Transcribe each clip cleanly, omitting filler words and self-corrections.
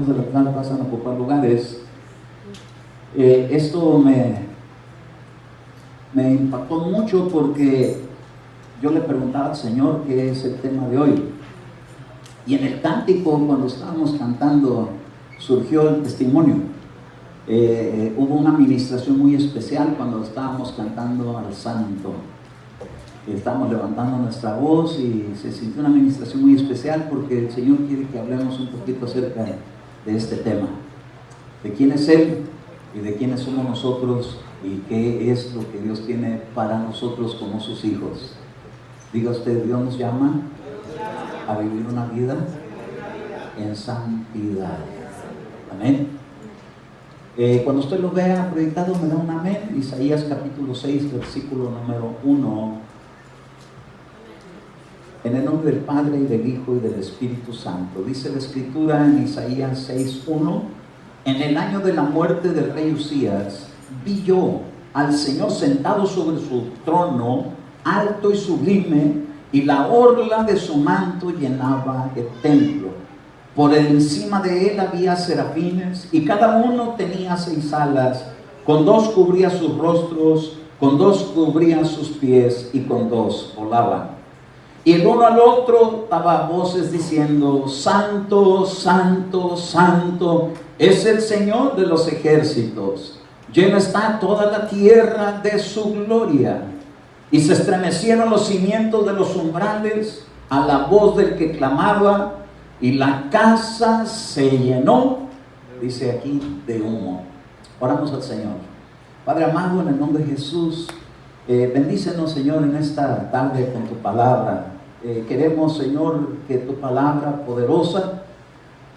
hermanos de la clase pasan a ocupar lugares. Esto me impactó mucho porque yo le preguntaba al Señor qué es el tema de hoy. Y en el cántico, cuando estábamos cantando, surgió el testimonio. Hubo una administración muy especial cuando estábamos cantando al Santo. Estábamos levantando nuestra voz y se sintió una administración muy especial porque el Señor quiere que hablemos un poquito acerca de este tema. De quién es Él y de quiénes somos nosotros y qué es lo que Dios tiene para nosotros como sus hijos. Diga usted, Dios nos llama a vivir una vida en santidad. Amén. Cuando usted lo vea proyectado, me da un amén. Isaías capítulo 6, versículo número 1. En el nombre del Padre, y del Hijo, y del Espíritu Santo. Dice la Escritura en Isaías 6:1: en el año de la muerte del rey Usías, vi yo al Señor sentado sobre su trono, alto y sublime, y la orla de su manto llenaba el templo. Por encima de él había serafines, y cada uno tenía 6 alas. Con 2 cubría sus rostros, con 2 cubría sus pies, y con 2 volaban. Y el uno al otro daba voces diciendo: Santo, Santo, Santo es el Señor de los ejércitos. Llena está toda la tierra de su gloria. Y se estremecieron los cimientos de los umbrales a la voz del que clamaba, y la casa se llenó, dice aquí, de humo. Oramos al Señor. Padre amado, en el nombre de Jesús, bendícenos, Señor, en esta tarde con tu palabra. Queremos, Señor, que tu palabra poderosa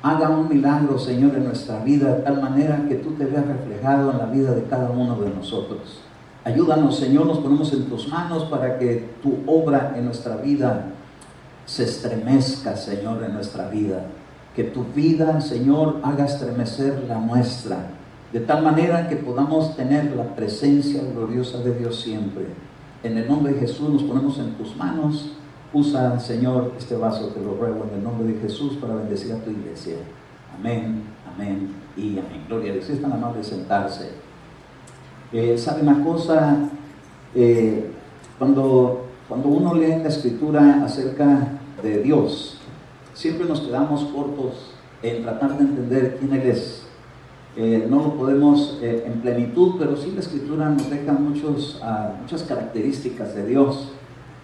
haga un milagro, Señor, en nuestra vida, de tal manera que tú te veas reflejado en la vida de cada uno de nosotros. Ayúdanos, Señor, nos ponemos en tus manos para que tu obra en nuestra vida se estremezca, Señor, en nuestra vida. Que tu vida, Señor, haga estremecer la nuestra, de tal manera que podamos tener la presencia gloriosa de Dios siempre. En el nombre de Jesús nos ponemos en tus manos. Usa, Señor, este vaso, te lo ruego en el nombre de Jesús para bendecir a tu iglesia. Amén, amén y amén. Gloria a Dios. Es tan amable sentarse. ¿Sabe una cosa? Cuando uno lee en la Escritura acerca de Dios, siempre nos quedamos cortos en tratar de entender quién Él es. No lo podemos en plenitud, pero sí la Escritura nos deja muchas características de Dios.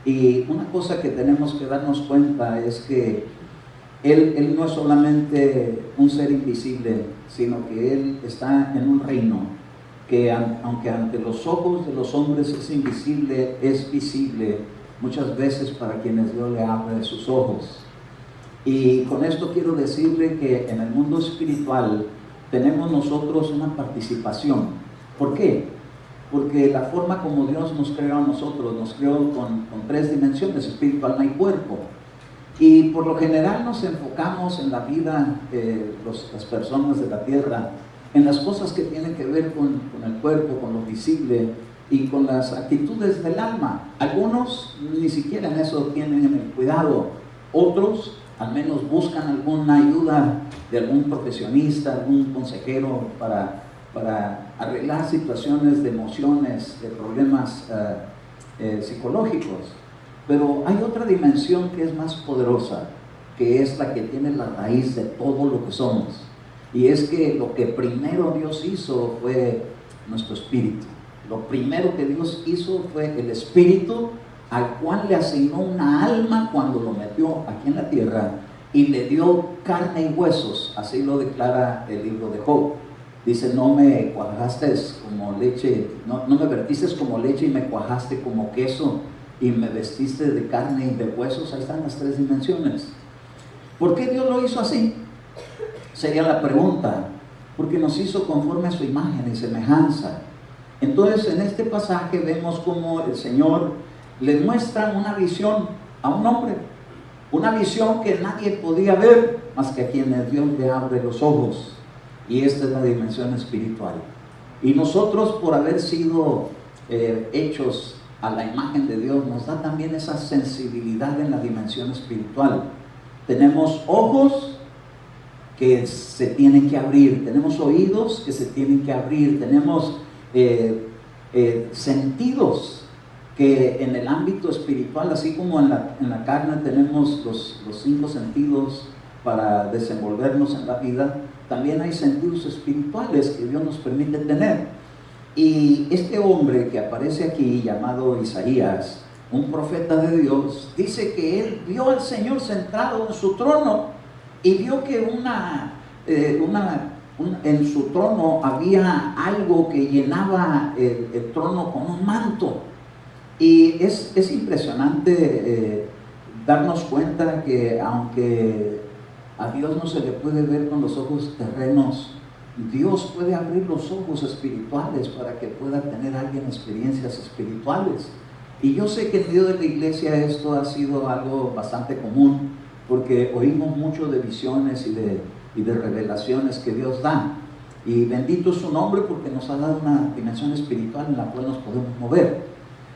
Y una cosa que tenemos que darnos cuenta es que Él no es solamente un ser invisible, sino que Él está en un reino que, aunque ante los ojos de los hombres es invisible, es visible muchas veces para quienes Dios le abre sus ojos. Y con esto quiero decirle que en el mundo espiritual tenemos nosotros una participación. ¿Por qué? Porque la forma como Dios nos creó a nosotros, nos creó con 3 dimensiones: espíritu, alma y cuerpo. Y por lo general nos enfocamos en la vida de las personas de la tierra, en las cosas que tienen que ver con el cuerpo, con lo visible y con las actitudes del alma. Algunos ni siquiera en eso tienen el cuidado. Otros al menos buscan alguna ayuda de algún profesionista, algún consejero para arreglar situaciones de emociones, de problemas psicológicos. Pero hay otra dimensión que es más poderosa, que es la que tiene la raíz de todo lo que somos. Y es que lo que primero Dios hizo fue nuestro espíritu. Lo primero que Dios hizo fue el espíritu, al cual le asignó una alma cuando lo metió aquí en la tierra y le dio carne y huesos. Así lo declara el libro de Job. Dice: no me cuajaste como leche, no me vertiste como leche y me cuajaste como queso y me vestiste de carne y de huesos. Ahí están las 3 dimensiones. ¿Por qué Dios lo hizo así? Sería la pregunta. Porque nos hizo conforme a su imagen y semejanza. Entonces, en este pasaje vemos cómo el Señor le muestra una visión a un hombre, una visión que nadie podía ver más que a quienes Dios le abre los ojos. Y esta es la dimensión espiritual. Y nosotros, por haber sido hechos a la imagen de Dios, nos da también esa sensibilidad en la dimensión espiritual. Tenemos ojos que se tienen que abrir, tenemos oídos que se tienen que abrir, tenemos sentidos que en el ámbito espiritual, así como en la carne tenemos los 5 sentidos para desenvolvernos en la vida, también hay sentidos espirituales que Dios nos permite tener. Y este hombre que aparece aquí, llamado Isaías, un profeta de Dios, dice que él vio al Señor sentado en su trono y vio que en su trono había algo que llenaba el trono con un manto. Y es impresionante darnos cuenta que aunque a Dios no se le puede ver con los ojos terrenos, Dios puede abrir los ojos espirituales para que pueda tener alguien experiencias espirituales. Y yo sé que en medio de la iglesia esto ha sido algo bastante común, porque oímos mucho de visiones y de revelaciones que Dios da. Y bendito es su nombre porque nos ha dado una dimensión espiritual en la cual nos podemos mover.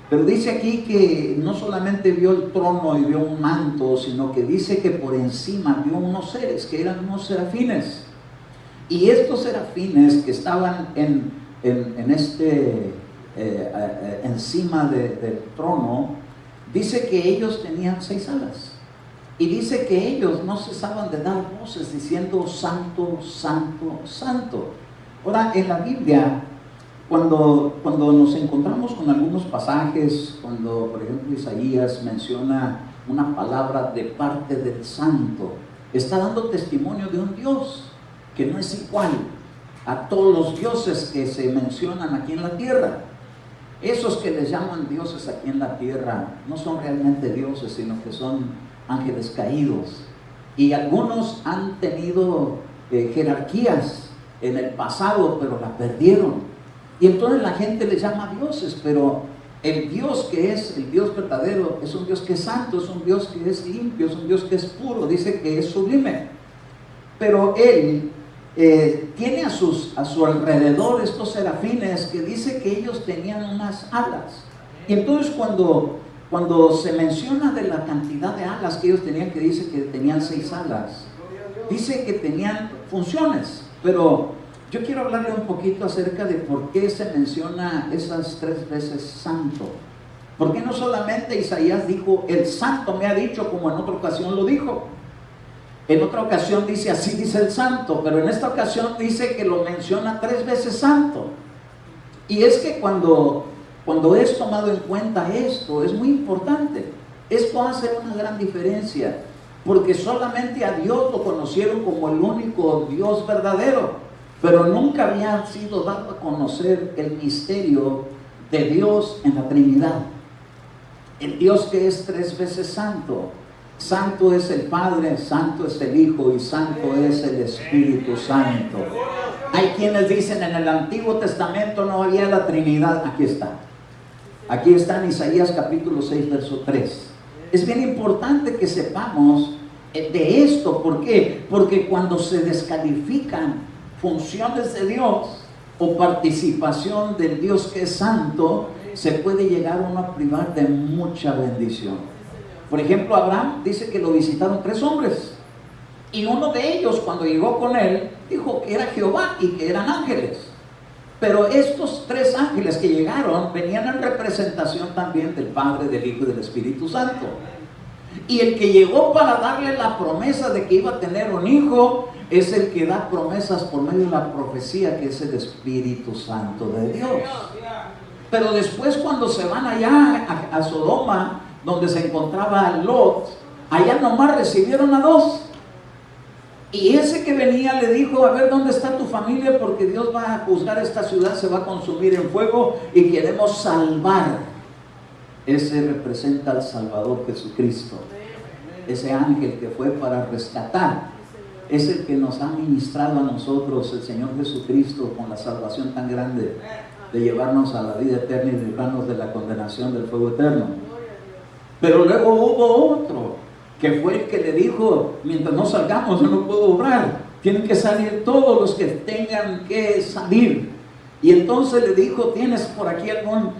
Pero dice aquí que no solamente vio el trono y vio un manto, sino que dice que por encima vio unos seres que eran unos serafines. Y estos serafines que estaban encima del trono, dice que ellos tenían 6 alas. Y dice que ellos no cesaban de dar voces diciendo santo, santo, santo. Ahora, en la Biblia, cuando nos encontramos con algunos pasajes, cuando por ejemplo Isaías menciona una palabra de parte del santo, está dando testimonio de un Dios que no es igual a todos los dioses que se mencionan aquí en la tierra. Esos que les llaman dioses aquí en la tierra no son realmente dioses, sino que son ángeles caídos. Y algunos han tenido jerarquías en el pasado, pero la perdieron. Y entonces la gente les llama dioses, pero el Dios que es el Dios verdadero es un Dios que es santo, es un Dios que es limpio, es un Dios que es puro, dice que es sublime. Pero Él tiene a su alrededor estos serafines que dice que ellos tenían unas alas. Y entonces cuando se menciona de la cantidad de alas que ellos tenían, que dice que tenían 6 alas, dice que tenían funciones, pero yo quiero hablarle un poquito acerca de por qué se menciona esas 3 veces santo. ¿Por qué no solamente Isaías dijo, el santo me ha dicho, como en otra ocasión lo dijo? En otra ocasión dice, así dice el santo, pero en esta ocasión dice que lo menciona 3 veces santo. Y es que cuando es tomado en cuenta esto, es muy importante. Esto hace una gran diferencia, porque solamente a Dios lo conocieron como el único Dios verdadero, pero nunca había sido dado a conocer el misterio de Dios en la Trinidad. El Dios que es 3 veces santo. Santo es el Padre, santo es el Hijo y santo es el Espíritu Santo. Hay quienes dicen en el Antiguo Testamento no había la Trinidad. Aquí está. Aquí está en Isaías capítulo 6, verso 3. Es bien importante que sepamos de esto. ¿Por qué? Porque cuando se descalifican funciones de Dios o participación del Dios que es santo, se puede llegar uno a privar de mucha bendición. Por ejemplo, Abraham dice que lo visitaron 3 hombres y uno de ellos, cuando llegó con él, dijo que era Jehová y que eran ángeles. Pero estos 3 ángeles que llegaron venían en representación también del Padre, del Hijo y del Espíritu Santo. Y el que llegó para darle la promesa de que iba a tener un hijo es el que da promesas por medio de la profecía, que es el Espíritu Santo de Dios. Pero después, cuando se van allá a Sodoma, donde se encontraba Lot, allá nomás recibieron a 2. Y ese que venía le dijo, a ver, ¿dónde está tu familia? Porque Dios va a juzgar esta ciudad, se va a consumir en fuego y queremos salvar. Ese representa al Salvador Jesucristo. Ese ángel que fue para rescatar. Es el que nos ha ministrado a nosotros, el Señor Jesucristo, con la salvación tan grande de llevarnos a la vida eterna y librarnos de la condenación del fuego eterno. Pero luego hubo otro, que fue el que le dijo, mientras no salgamos yo no puedo obrar, tienen que salir todos los que tengan que salir. Y entonces le dijo, ¿tienes por aquí alguna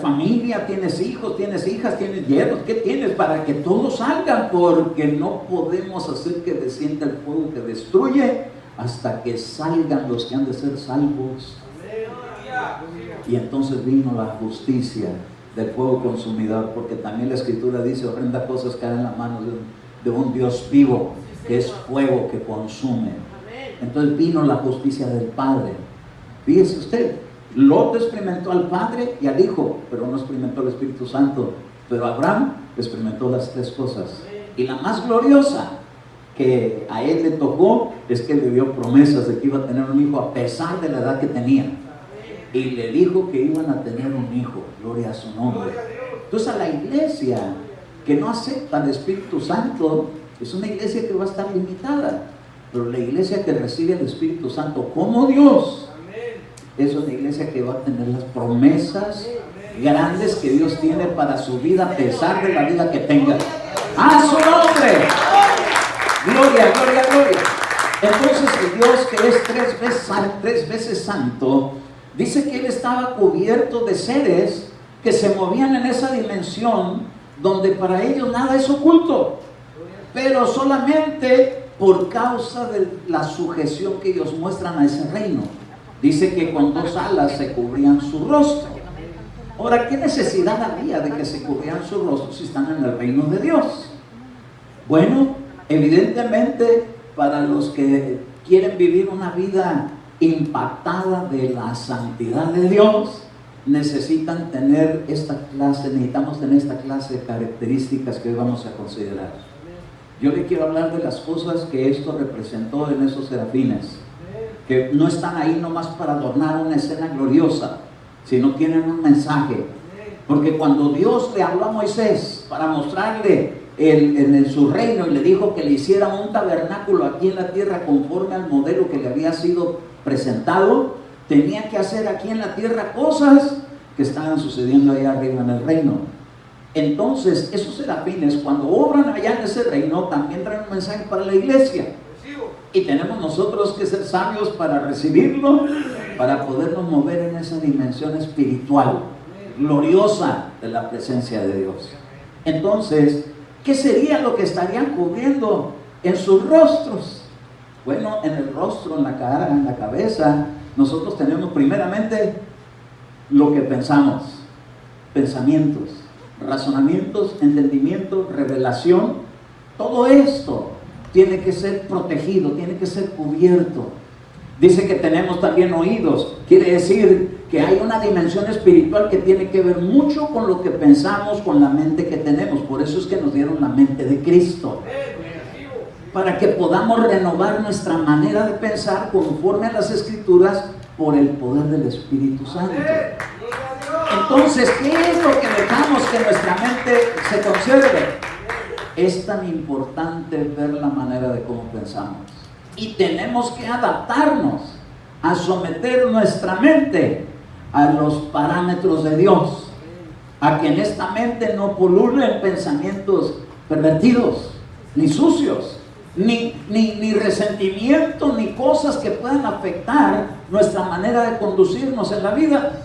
familia? ¿Tienes hijos? ¿Tienes hijas? ¿Tienes yernos? ¿Qué tienes? Para que todos salgan, porque no podemos hacer que descienda el fuego que destruye hasta que salgan los que han de ser salvos. Y entonces vino la justicia del fuego consumidor, porque también la Escritura dice, horrenda cosas caen en las manos de un Dios vivo, que es fuego que consume. Entonces vino la justicia del Padre. Fíjese usted, Lot experimentó al Padre y al Hijo, pero no experimentó el Espíritu Santo. Pero Abraham experimentó las tres cosas. Y la más gloriosa que a él le tocó es que le dio promesas de que iba a tener un hijo a pesar de la edad que tenía. Y le dijo que iban a tener un hijo. Gloria a su nombre. Entonces, a la iglesia que no acepta al Espíritu Santo es una iglesia que va a estar limitada. Pero la iglesia que recibe el Espíritu Santo como Dios es una iglesia que va a tener las promesas grandes que Dios tiene para su vida, a pesar de la vida que tenga. ¡A su nombre! Gloria, gloria, gloria. Entonces el Dios que es tres veces santo, dice que Él estaba cubierto de seres que se movían en esa dimensión donde para ellos nada es oculto, pero solamente por causa de la sujeción que ellos muestran a ese reino. Dice que con 2 alas se cubrían su rostro. Ahora, ¿qué necesidad había de que se cubrieran su rostro si están en el reino de Dios? Bueno, evidentemente para los que quieren vivir una vida impactada de la santidad de Dios, necesitamos tener esta clase de características que hoy vamos a considerar. Yo le quiero hablar de las cosas que esto representó en esos serafines, que no están ahí nomás para adornar una escena gloriosa, sino tienen un mensaje. Porque cuando Dios le habló a Moisés para mostrarle en su reino y le dijo que le hiciera un tabernáculo aquí en la tierra conforme al modelo que le había sido presentado, tenía que hacer aquí en la tierra cosas que estaban sucediendo allá arriba en el reino. Entonces esos serafines, cuando obran allá en ese reino, también traen un mensaje para la iglesia, y tenemos nosotros que ser sabios para recibirlo, para podernos mover en esa dimensión espiritual gloriosa de la presencia de Dios. Entonces, ¿qué sería lo que estarían cubriendo en sus rostros? Bueno, en el rostro, en la cara, en la cabeza, nosotros tenemos primeramente lo que pensamos, pensamientos, razonamientos, entendimiento, revelación. Todo esto tiene que ser protegido, tiene que ser cubierto. Dice que tenemos también oídos. Quiere decir que hay una dimensión espiritual que tiene que ver mucho con lo que pensamos, con la mente que tenemos. Por eso es que nos dieron la mente de Cristo, para que podamos renovar nuestra manera de pensar conforme a las Escrituras por el poder del Espíritu Santo. Entonces, ¿qué es lo que dejamos que nuestra mente se conserve? Es tan importante ver la manera de cómo pensamos, y tenemos que adaptarnos a someter nuestra mente a los parámetros de Dios, a que en esta mente no pululen pensamientos pervertidos, ni sucios, ni resentimiento, ni cosas que puedan afectar nuestra manera de conducirnos en la vida.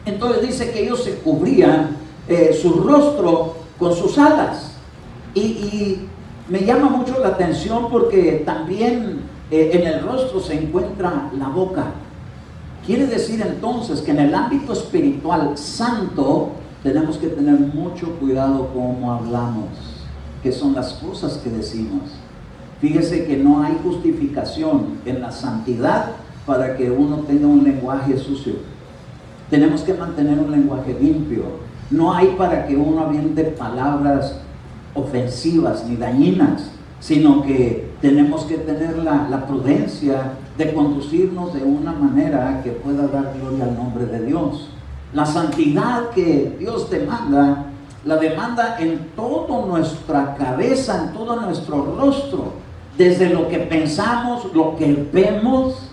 Entonces dice que ellos se cubrían su rostro con sus alas. Y me llama mucho la atención porque también en el rostro se encuentra la boca. Quiere decir entonces que en el ámbito espiritual santo tenemos que tener mucho cuidado cómo hablamos, que son las cosas que decimos. Fíjese que no hay justificación en la santidad para que uno tenga un lenguaje sucio. Tenemos que mantener un lenguaje limpio. No hay para que uno aviente palabras ofensivas ni dañinas, sino que tenemos que tener la prudencia de conducirnos de una manera que pueda dar gloria al nombre de Dios. La santidad que Dios demanda, la demanda en toda nuestra cabeza, en todo nuestro rostro, desde lo que pensamos, lo que vemos.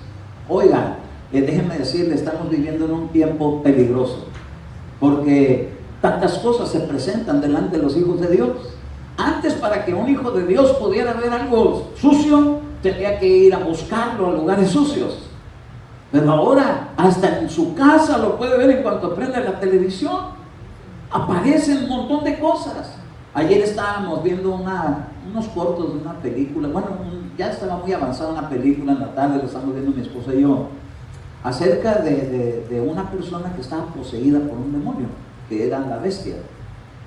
Oiga, déjenme decirle, estamos viviendo en un tiempo peligroso, porque tantas cosas se presentan delante de los hijos de Dios. Antes, para que un hijo de Dios pudiera ver algo sucio, tenía que ir a buscarlo a lugares sucios. Pero ahora hasta en su casa lo puede ver en cuanto prende la televisión. Aparecen un montón de cosas. Ayer estábamos viendo unos cortos de una película. Bueno, ya estaba muy avanzada una película en la tarde, lo estamos viendo mi esposa y yo, acerca de una persona que estaba poseída por un demonio, que era la bestia.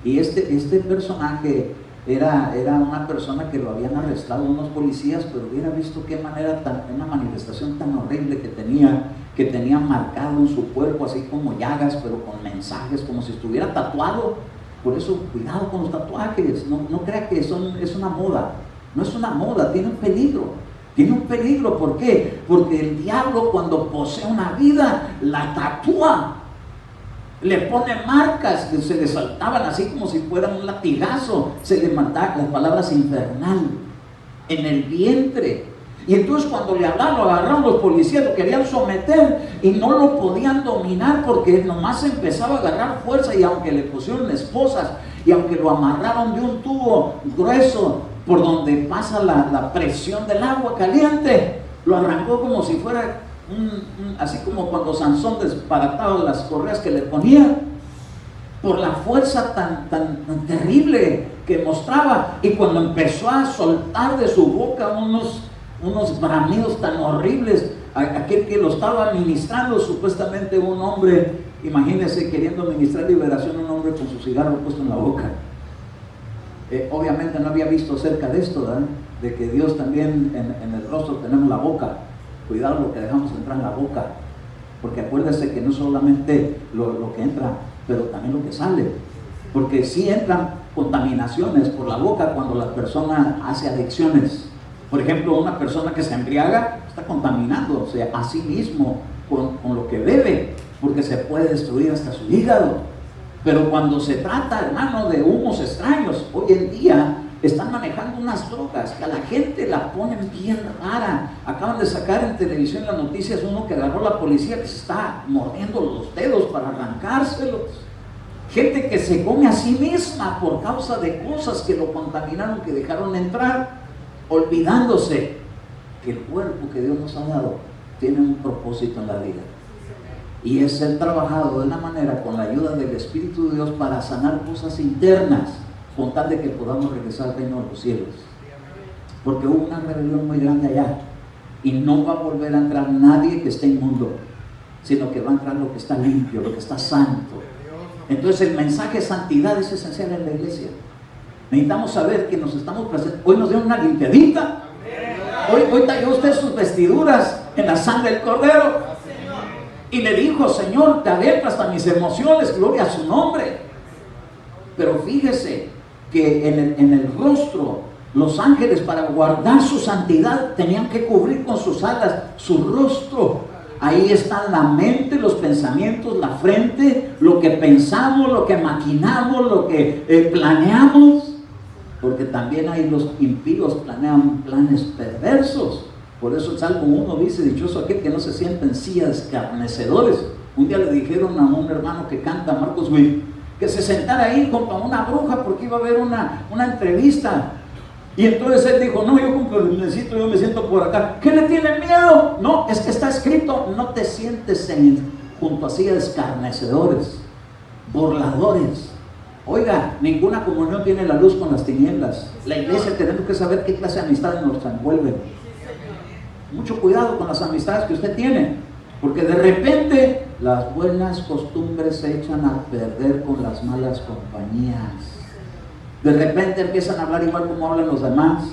Y este personaje era una persona que lo habían arrestado unos policías, pero hubiera visto qué manera, una manifestación tan horrible que tenía marcado en su cuerpo, así como llagas, pero con mensajes, como si estuviera tatuado. Por eso, cuidado con los tatuajes, no crea que es una moda. No es una moda, tiene un peligro. Tiene un peligro, ¿por qué? Porque el diablo, cuando posee una vida, la tatúa. Le pone marcas que se le saltaban así como si fueran un latigazo. Se le mandaban las palabras infernal en el vientre. Y entonces cuando le hablaron, lo agarraron los policías, lo querían someter y no lo podían dominar porque nomás empezaba a agarrar fuerza, y aunque le pusieron esposas y aunque lo amarraron de un tubo grueso por donde pasa la presión del agua caliente, lo arrancó como si fuera así como cuando Sansón desbarataba las correas que le ponía, por la fuerza tan terrible que mostraba. Y cuando empezó a soltar de su boca unos bramidos tan horribles, aquel que lo estaba ministrando, supuestamente un hombre, imagínense, queriendo ministrar liberación, un hombre con su cigarro puesto en la boca. Obviamente no había visto acerca de esto, ¿verdad? De que Dios también en el rostro tenemos la boca. Cuidado lo que dejamos entrar en la boca, porque acuérdese que no solamente lo que entra, pero también lo que sale, porque sí entran contaminaciones por la boca cuando la persona hace adicciones. Por ejemplo, una persona que se embriaga está contaminándose a sí mismo con lo que bebe, porque se puede destruir hasta su hígado. Pero cuando se trata, hermano, de humos extraños, hoy en día están manejando unas drogas que a la gente la ponen bien rara. Acaban de sacar en televisión las noticias uno que agarró a la policía que se está mordiendo los dedos para arrancárselos. Gente que se come a sí misma por causa de cosas que lo contaminaron, que dejaron entrar, olvidándose que el cuerpo que Dios nos ha dado tiene un propósito en la vida, y es ser trabajado de una manera con la ayuda del Espíritu de Dios para sanar cosas internas, con tal de que podamos regresar al reino de los cielos. Porque hubo una rebelión muy grande allá, y no va a volver a entrar nadie que esté inmundo, sino que va a entrar lo que está limpio, lo que está santo. Entonces el mensaje de santidad es esencial en la iglesia. Necesitamos saber que nos estamos presentando. Hoy nos dio una limpiadita. Hoy talló usted sus vestiduras en la sangre del Cordero. Y le dijo: Señor, te adentro hasta mis emociones, gloria a su nombre. Pero fíjese que en el rostro, los ángeles, para guardar su santidad, tenían que cubrir con sus alas su rostro. Ahí están la mente, los pensamientos, la frente, lo que pensamos, lo que maquinamos, lo que planeamos. Porque también ahí los impíos planean planes perversos. Por eso el Salmo 1 dice: dichoso aquel que no se sienta en silla de escarnecedores. Un día le dijeron a un hermano que canta, Marcos Witt, que se sentara ahí junto a una bruja porque iba a haber una entrevista. Y entonces él dijo: no, yo me siento por acá. ¿Qué le tiene miedo? No, es que está escrito: no te sientes junto a silla de escarnecedores, burladores. Oiga, ninguna comunión tiene la luz con las tinieblas. La iglesia tenemos que saber qué clase de amistades nos envuelven. Mucho cuidado con las amistades que usted tiene, porque de repente las buenas costumbres se echan a perder con las malas compañías. De repente empiezan a hablar igual como hablan los demás,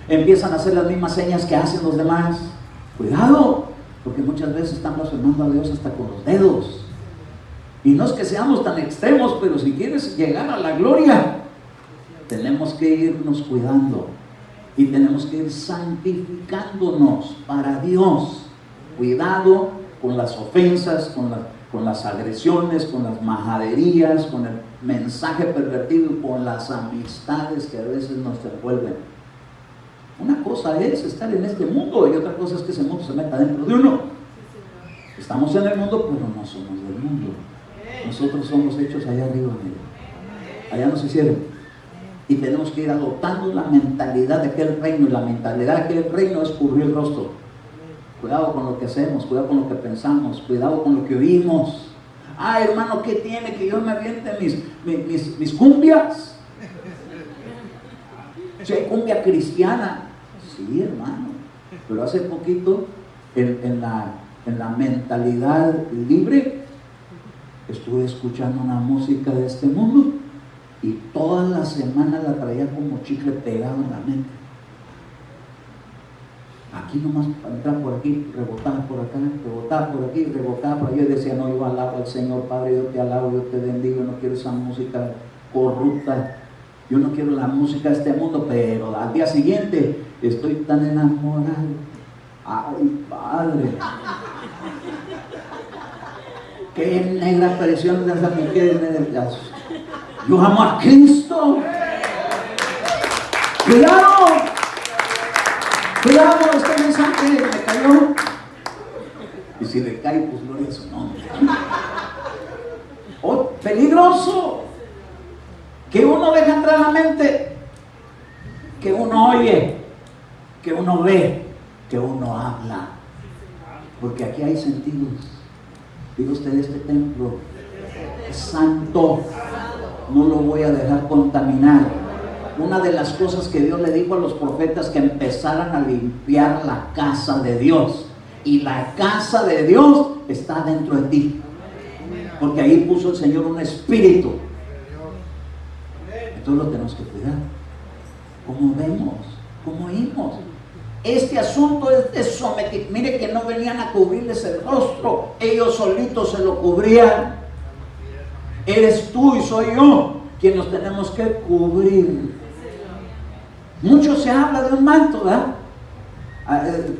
empiezan a hacer las mismas señas que hacen los demás. Cuidado, porque muchas veces están blasfemando a Dios hasta con los dedos. Y no es que seamos tan extremos, pero si quieres llegar a la gloria, tenemos que irnos cuidando y tenemos que ir santificándonos para Dios. Cuidado con las ofensas, con las agresiones, con las majaderías, con el mensaje pervertido y con las amistades que a veces nos envuelven. Una cosa es estar en este mundo y otra cosa es que ese mundo se meta dentro de uno. Estamos en el mundo, pero no somos del mundo. Nosotros somos hechos allá arriba, amigo. Allá nos hicieron. Y tenemos que ir adoptando la mentalidad de aquel reino. Y la mentalidad de aquel reino es cubrir el rostro. Cuidado con lo que hacemos, cuidado con lo que pensamos, cuidado con lo que oímos. Ah, hermano, ¿qué tiene que yo me aviente mis cumbias? Si hay cumbia cristiana, sí, hermano. Pero hace poquito, en la mentalidad libre, estuve escuchando una música de este mundo y toda la semana la traía como chicle pegado en la mente. Aquí nomás entrar por aquí, rebotar por acá, rebotar por aquí, rebotar por allá. Yo decía, no, yo alabo al Señor, Padre, yo te alabo, yo te bendigo, yo no quiero esa música corrupta, yo no quiero la música de este mundo, pero al día siguiente estoy tan enamorado. Ay, Padre, qué negra presión de esa mujer. Yo amo a Cristo. Cuidado, cuidado, este mensaje me cayó. Y si le cae, pues gloria a su nombre. Oh, peligroso. Que uno deja entrar a la mente, que uno oye, que uno ve, que uno habla. Porque aquí hay sentidos. Diga usted, este templo es santo, no lo voy a dejar contaminar. Una de las cosas que Dios le dijo a los profetas, que empezaran a limpiar la casa de Dios. Y la casa de Dios está dentro de ti, porque ahí puso el Señor un espíritu. Entonces lo tenemos que cuidar. ¿Cómo vemos? ¿Cómo oímos? Este asunto es de someter. Mire que no venían a cubrirles el rostro, ellos solitos se lo cubrían. Eres tú y soy yo quien nos tenemos que cubrir. Mucho se habla de un manto, ¿verdad?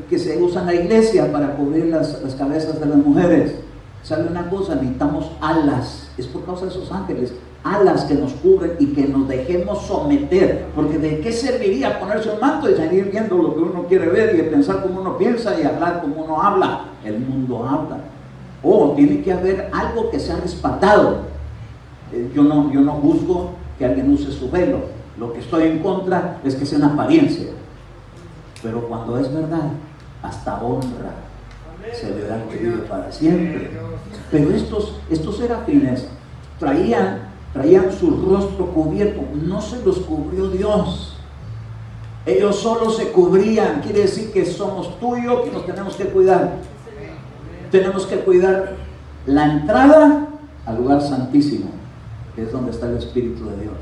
Que se usa en la iglesia para cubrir las cabezas de las mujeres. ¿Sabe una cosa? Necesitamos alas. Es por causa de esos ángeles, alas que nos cubren y que nos dejemos someter. Porque ¿de qué serviría ponerse un manto y seguir viendo lo que uno quiere ver y pensar como uno piensa y hablar como uno habla? El mundo habla. Tiene que haber algo que sea respaldado. Yo no juzgo que alguien use su velo. Lo que estoy en contra es que sea una apariencia. Pero cuando es verdad, hasta honra se le da al que vive para siempre. Pero estos serafines traían su rostro cubierto. No se los cubrió Dios. Ellos solo se cubrían. Quiere decir que somos tú y yo que nos tenemos que cuidar. Tenemos que cuidar la entrada al lugar santísimo, que es donde está el Espíritu de Dios.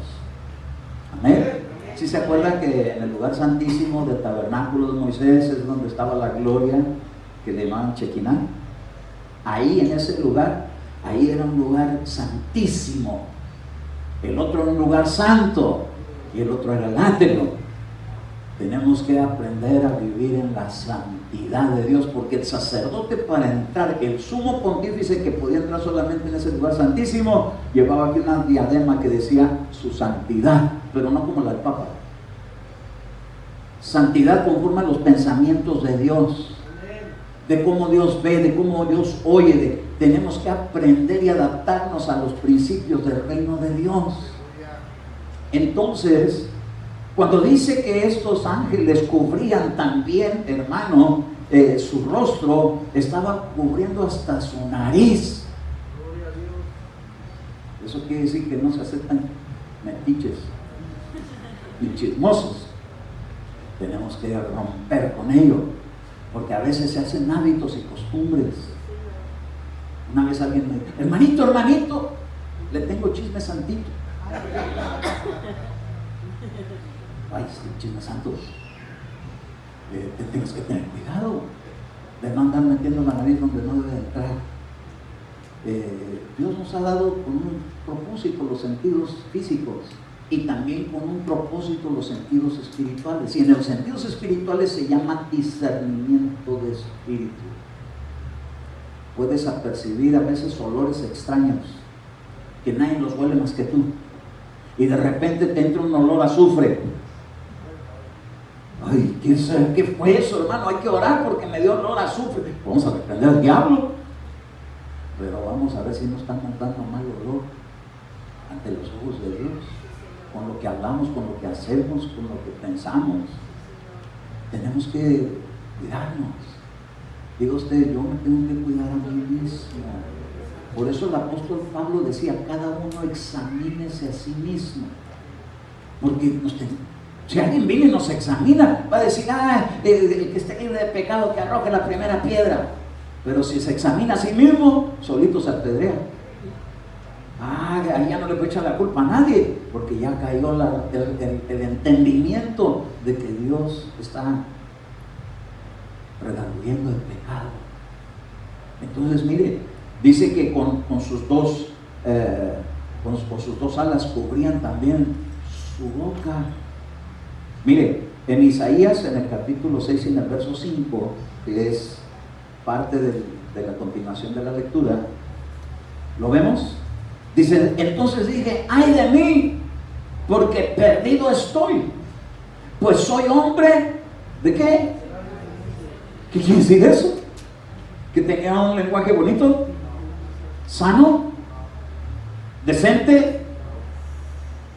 Amén. ¿Sí se acuerdan que en el lugar santísimo del tabernáculo de Moisés es donde estaba la gloria que le llamaban Chequiná? Ahí en ese lugar, ahí era un lugar santísimo. El otro era un lugar santo y el otro era el átrio. Tenemos que aprender a vivir en la santidad de Dios, porque el sacerdote, para entrar, el sumo pontífice que podía entrar solamente en ese lugar santísimo, llevaba aquí una diadema que decía su santidad, pero no como la del Papa. Santidad conforme a los pensamientos de Dios, de cómo Dios ve, de cómo Dios oye. Tenemos que aprender y adaptarnos a los principios del reino de Dios. Entonces, cuando dice que estos ángeles cubrían también, hermano, su rostro, estaba cubriendo hasta su nariz. Eso quiere decir que no se aceptan metiches ni chismosos. Tenemos que romper con ello, porque a veces se hacen hábitos y costumbres. Una vez alguien me dijo, hermanito, le tengo chisme santito. Ay, chismes santos. Tienes que tener cuidado de no andar metiendo la nariz donde no debe entrar. Dios nos ha dado con un propósito los sentidos físicos y también con un propósito los sentidos espirituales. Y en los sentidos espirituales se llama discernimiento de espíritu. Puedes apercibir a veces olores extraños que nadie los huele más que tú, y de repente te entra un olor a azufre. Ay, ¿quién sabe qué fue eso, hermano? Hay que orar porque me dio olor a azufre. Vamos a reprender al diablo, pero vamos a ver si no están montando mal olor ante los ojos de Dios, con lo que hablamos, con lo que hacemos, con lo que pensamos. Tenemos que cuidarnos. Diga usted, yo me tengo que cuidar a mí mismo. Por eso el apóstol Pablo decía, cada uno examínese a sí mismo. Porque si alguien viene y nos examina, va a decir, el que esté libre de pecado, que arroje la primera piedra. Pero si se examina a sí mismo, solito se apedrea. Ya no le puede echar la culpa a nadie, porque ya cayó el entendimiento de que Dios está redarguyendo el pecado. Entonces, mire, dice que con sus dos alas cubrían también su boca. Mire, en Isaías, en el capítulo 6 y en el verso 5, que es parte de la continuación de la lectura, ¿lo vemos? Dice, entonces dije, ay de mí, porque perdido estoy, pues soy hombre, ¿de qué? ¿Qué quiere decir eso? Que tenía un lenguaje bonito, sano, decente,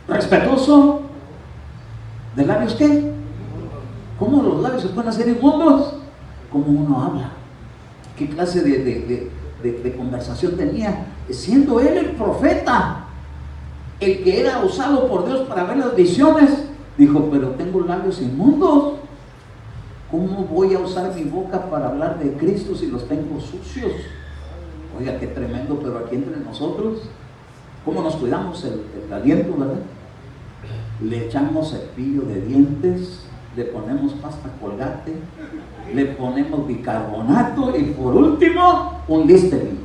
respetuoso. ¿De labios qué? ¿Cómo los labios se pueden hacer inmundos? ¿Cómo uno habla? ¿Qué clase de conversación tenía? Siendo él el profeta, el que era usado por Dios para ver las visiones, dijo, pero tengo labios inmundos. ¿Cómo voy a usar mi boca para hablar de Cristo si los tengo sucios? Oiga, qué tremendo, pero aquí entre nosotros, ¿cómo nos cuidamos el aliento, verdad? Le echamos cepillo de dientes, le ponemos pasta Colgate, le ponemos bicarbonato y por último, un Listerine.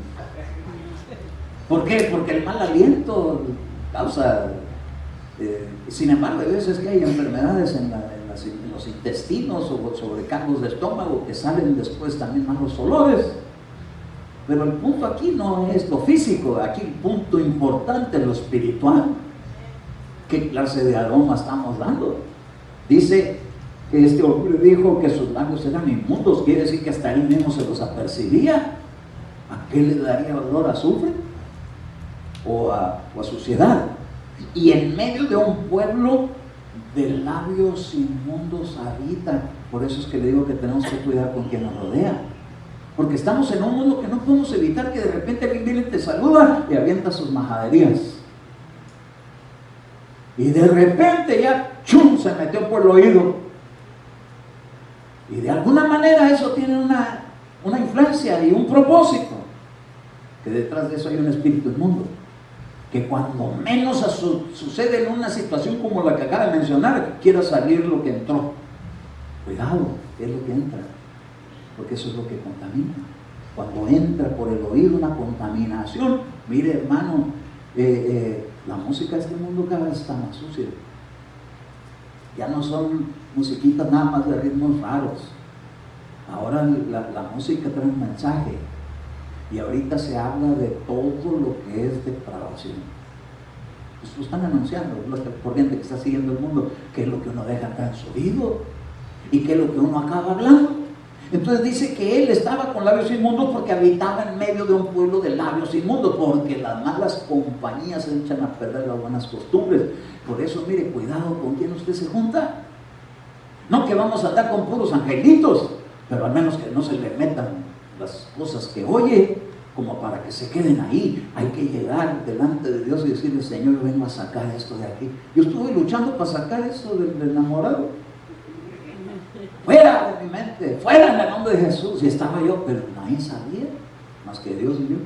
¿Por qué? Porque el mal aliento causa, sin embargo, hay veces que hay enfermedades en los intestinos o sobrecargos de estómago que salen después también malos olores. Pero el punto aquí no es lo físico, aquí el punto importante es lo espiritual. ¿Qué clase de aroma estamos dando? Dice que este hombre dijo que sus labios eran inmundos, quiere decir que hasta él mismo se los apercibía. ¿A qué le daría olor? ¿A azufre? ¿O a suciedad? Y en medio de un pueblo de labios inmundos habita. Por eso es que le digo que tenemos que cuidar con quien nos rodea, porque estamos en un mundo que no podemos evitar que de repente alguien viene y te saluda y avienta sus majaderías, y de repente ya ¡chum!, se metió por el oído, y de alguna manera eso tiene una influencia y un propósito, que detrás de eso hay un espíritu inmundo, que cuando menos sucede en una situación como la que acaba de mencionar, quiera salir lo que entró. Cuidado, ¿qué es lo que entra? Porque eso es lo que contamina. Cuando entra por el oído una contaminación, mire hermano, la música de este mundo cada vez está más sucia. Ya no son musiquitas nada más de ritmos raros. Ahora la música trae un mensaje. Y ahorita se habla de todo lo que es depravación. Pues lo están anunciando, la corriente que está siguiendo el mundo, qué es lo que uno deja entrar en su oído y qué es lo que uno acaba hablando. Entonces dice que él estaba con labios inmundos porque habitaba en medio de un pueblo de labios inmundos, porque las malas compañías echan a perder las buenas costumbres. Por eso, mire, cuidado con quién usted se junta. No que vamos a andar con puros angelitos, pero al menos que no se le metan las cosas que oye, como para que se queden ahí. Hay que llegar delante de Dios y decirle, Señor, vengo a sacar esto de aquí. Yo estuve luchando para sacar eso del enamorado, fuera de mi mente, fuera en el nombre de Jesús. Y estaba yo, pero nadie sabía, más que Dios y yo.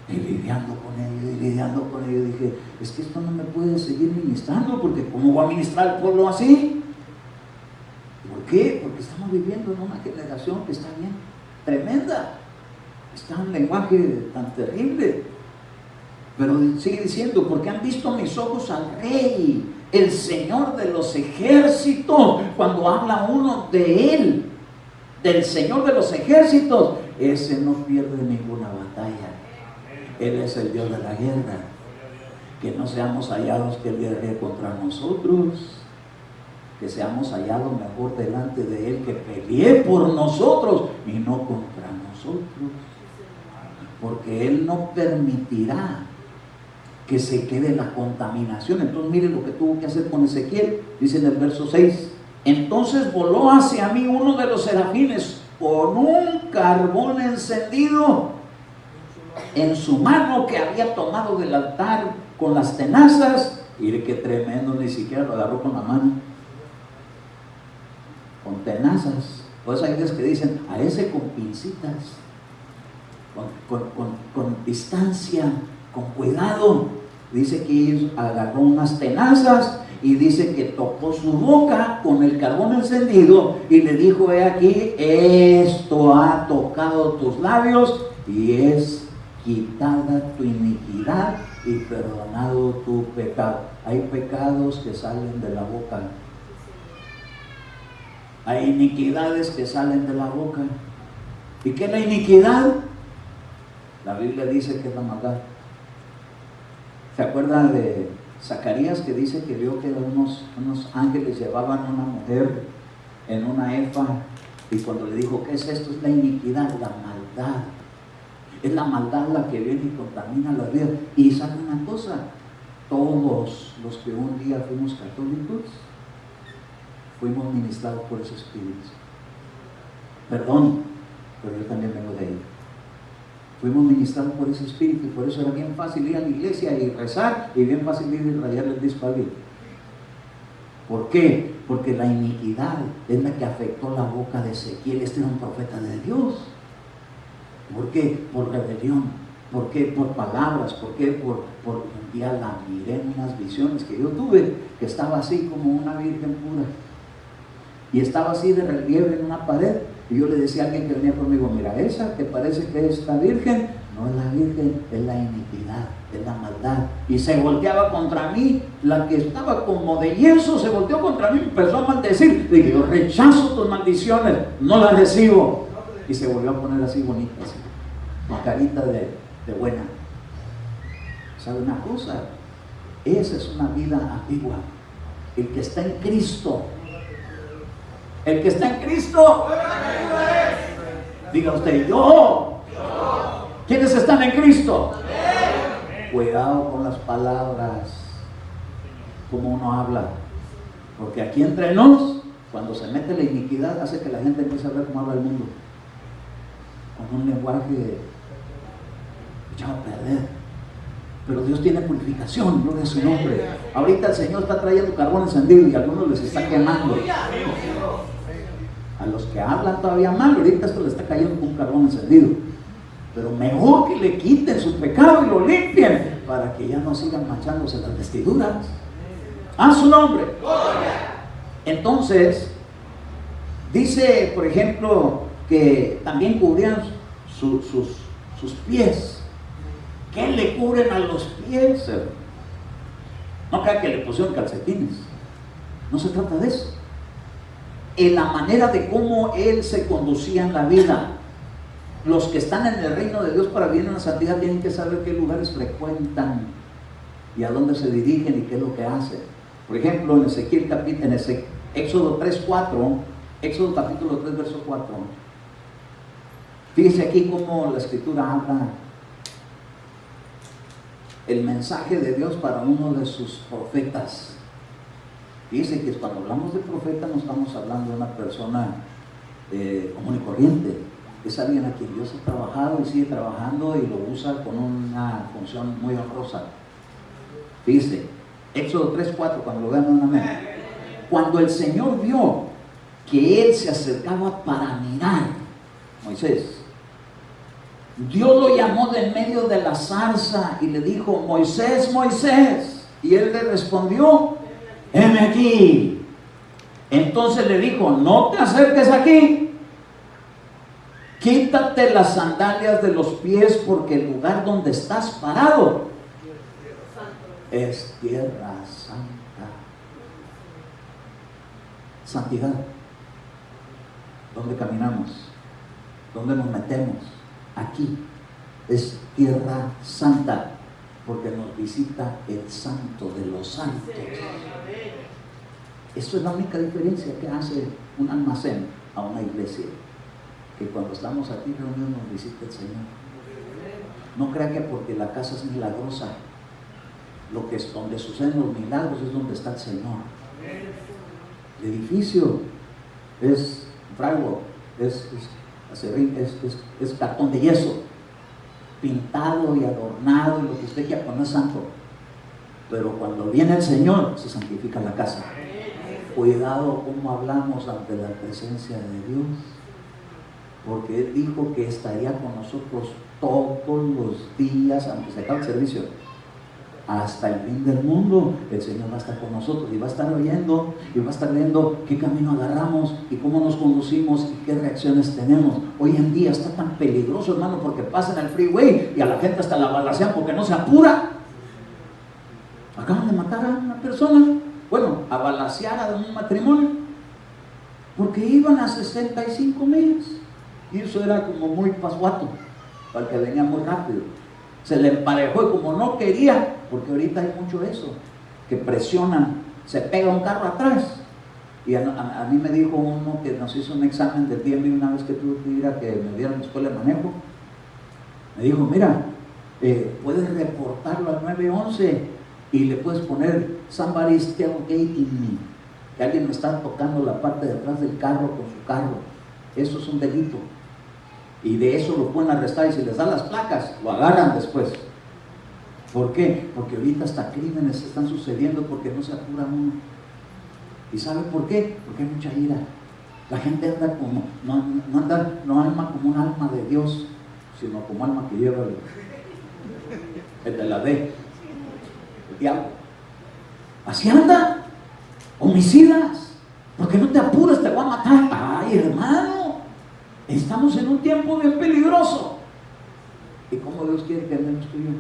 Y lidiando con ello, dije, es que esto no me puede seguir ministrando, porque ¿cómo voy a ministrar al pueblo así? ¿Por qué? Porque estamos viviendo en una generación que está bien tremenda, está un lenguaje tan terrible, pero sigue diciendo, porque han visto mis ojos al Rey, el Señor de los ejércitos. Cuando habla uno de Él, del Señor de los ejércitos, ese no pierde ninguna batalla. Él es el Dios de la guerra. Que no seamos hallados que Él guerre contra nosotros, que seamos hallados mejor delante de Él, que pelee por nosotros y no contra nosotros, porque Él no permitirá que se quede la contaminación. Entonces mire lo que tuvo que hacer con Ezequiel. Dice en el verso 6, entonces voló hacia mí uno de los serafines, con un carbón encendido en su mano que había tomado del altar con las tenazas. Mire qué tremendo, ni siquiera lo agarró con la mano, con tenazas. Pues hay veces que dicen, a ese con pincitas, con distancia, con cuidado. Dice que ellos agarró unas tenazas y dice que tocó su boca con el carbón encendido y le dijo: he aquí, esto ha tocado tus labios y es quitada tu iniquidad y perdonado tu pecado. Hay pecados que salen de la boca, hay iniquidades que salen de la boca. ¿Y qué es la iniquidad? La Biblia dice que es la maldad. ¿Se acuerdan de Zacarías, que dice que vio que unos ángeles llevaban a una mujer en una efa, y cuando le dijo: ¿qué es esto? Es la iniquidad, la maldad. Es la maldad la que viene y contamina la vida. Y sabe una cosa, todos los que un día fuimos católicos fuimos ministrados por ese espíritu. Perdón, pero yo también vengo de ahí. Fuimos ministrados por ese espíritu, y por eso era bien fácil ir a la iglesia y rezar, y bien fácil ir y rayarle el disco a alguien. ¿Por qué? Porque la iniquidad es la que afectó la boca de Ezequiel. Este era un profeta de Dios. ¿Por qué? Por rebelión. ¿Por qué? Por palabras. ¿Por qué? Por un día la miré en unas visiones que yo tuve, que estaba así como una virgen pura, y estaba así de relieve en una pared. Y yo le decía a alguien que venía conmigo: mira, esa que parece que es la virgen, no es la virgen, es la iniquidad, es la maldad. Y se volteaba contra mí, la que estaba como de yeso se volteó contra mí, empezó a maldecir. Le dije: yo rechazo tus maldiciones, no las recibo. Y se volvió a poner así bonita, así, con carita de buena. ¿Sabe una cosa? Esa es una vida antigua. El que está en Cristo, el que está en Cristo, diga usted: yo. ¿Quiénes están en Cristo? Cuidado con las palabras, como uno habla, porque aquí entre nos, cuando se mete la iniquidad, hace que la gente empiece a ver cómo habla el mundo, con un lenguaje echado a perder. Pero Dios tiene purificación, gloria a su nombre. Ahorita el Señor está trayendo carbón encendido y a algunos les está quemando. A los que hablan todavía mal, ahorita esto le está cayendo con un carbón encendido. Pero mejor que le quiten su pecado y lo limpien, para que ya no sigan manchándose las vestiduras. A su nombre. Entonces, dice, por ejemplo, que también cubrían sus pies. ¿Qué le cubren a los pies? No crea que le pusieron calcetines. No se trata de eso. En la manera de cómo él se conducía en la vida. Los que están en el reino de Dios para vivir en la santidad tienen que saber qué lugares frecuentan y a dónde se dirigen y qué es lo que hacen. Por ejemplo, en Éxodo 3:4, Éxodo capítulo 3, verso 4. Fíjese aquí cómo la escritura habla el mensaje de Dios para uno de sus profetas. Fíjese que cuando hablamos de profeta no estamos hablando de una persona común y corriente. Es alguien a quien Dios ha trabajado y sigue trabajando y lo usa con una función muy honrosa. Fíjese, Éxodo 3:4, cuando lo vean, un amén. Cuando el Señor vio que él se acercaba para mirar, Moisés, Dios lo llamó de en medio de la zarza y le dijo: Moisés, Moisés. Y él le respondió: heme aquí. Entonces le dijo: no te acerques aquí, quítate las sandalias de los pies, porque el lugar donde estás parado es tierra santa. Santidad. ¿Dónde caminamos? ¿Dónde nos metemos? Aquí es tierra santa, porque nos visita el santo de los santos. Eso es la única diferencia que hace un almacén a una iglesia, que cuando estamos aquí reunidos nos visita el Señor. No crea que porque la casa es milagrosa, lo que es donde suceden los milagros es donde está el Señor. El edificio es frágil, es Aserrín es cartón de yeso, pintado y adornado y lo que usted quiera, no es santo. Pero cuando viene el Señor, se santifica la casa. Cuidado cómo hablamos ante la presencia de Dios, porque Él dijo que estaría con nosotros todos los días, aunque se acabe el servicio, hasta el fin del mundo. El Señor va a estar con nosotros y va a estar oyendo y va a estar viendo qué camino agarramos y cómo nos conducimos y qué reacciones tenemos. Hoy en día está tan peligroso, hermano, porque pasan el freeway y a la gente hasta la balacean porque no se apura. Acaban de matar a una persona, bueno, a balacear a un matrimonio, porque iban a 65 millas y eso era como muy pasguato para el que venía muy rápido. Se le emparejó y como no quería, porque ahorita hay mucho eso, que presionan, se pega un carro atrás. Y a mí me dijo uno que nos hizo un examen del DMV una vez que tuve que ir a que me dieran la escuela de manejo. Me dijo, mira, puedes reportarlo al 911 y le puedes poner somebody's tailgating me, que alguien me está tocando la parte de atrás del carro con su carro. Eso es un delito. Y de eso lo pueden arrestar y si les dan las placas, lo agarran después. ¿Por qué? Porque ahorita hasta crímenes están sucediendo porque no se apura uno. ¿Y sabe por qué? Porque hay mucha ira. La gente anda como, no alma como un alma de Dios, sino como alma que lleva el de la D, el diablo. Así anda, homicidas. ¿Por qué no te apuras? Te voy a matar. Ay, hermano. Estamos en un tiempo bien peligroso. ¿Y cómo Dios quiere que andemos tú y yo?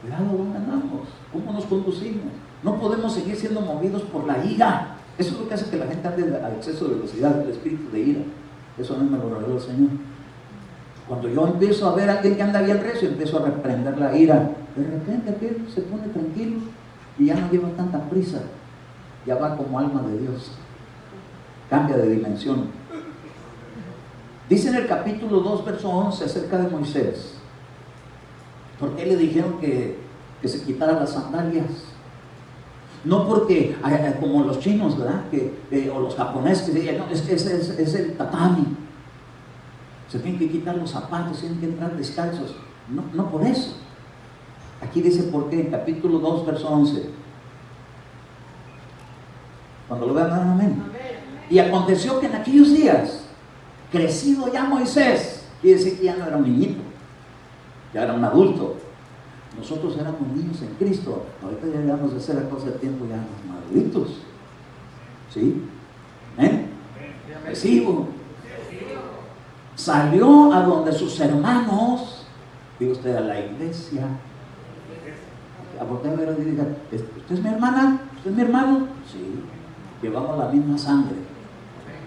Cuidado dónde andamos, cómo nos conducimos. No podemos seguir siendo movidos por la ira. Eso es lo que hace que la gente ande al exceso de velocidad, el espíritu de ira. Eso a mí me lo reveló el Señor. Cuando yo empiezo a ver a alguien que anda bien recio, empiezo a reprender la ira. De repente aquel se pone tranquilo y ya no lleva tanta prisa. Ya va como alma de Dios. Cambia de dimensión. Dice en el capítulo 2, verso 11, acerca de Moisés. ¿Por qué le dijeron que se quitara las sandalias? No porque, como los chinos, ¿verdad? O los japoneses, que decían, no, es el tatami. Se tienen que quitar los zapatos, tienen que entrar descalzos. No por eso. Aquí dice por qué, en capítulo 2, verso 11. Cuando lo vean, amén. Y aconteció que en aquellos días, crecido ya Moisés, quiere decir que ya no era un niñito, ya era un adulto. Nosotros éramos niños en Cristo, ahorita ya debemos de ser a causa del tiempo ya los adultos. ¿Sí? ¿Eh? Recibo. Salió a donde sus hermanos, digo usted, a la iglesia. A voltear a ver y diga, ¿usted es mi hermana? ¿Usted es mi hermano? Sí, llevamos la misma sangre,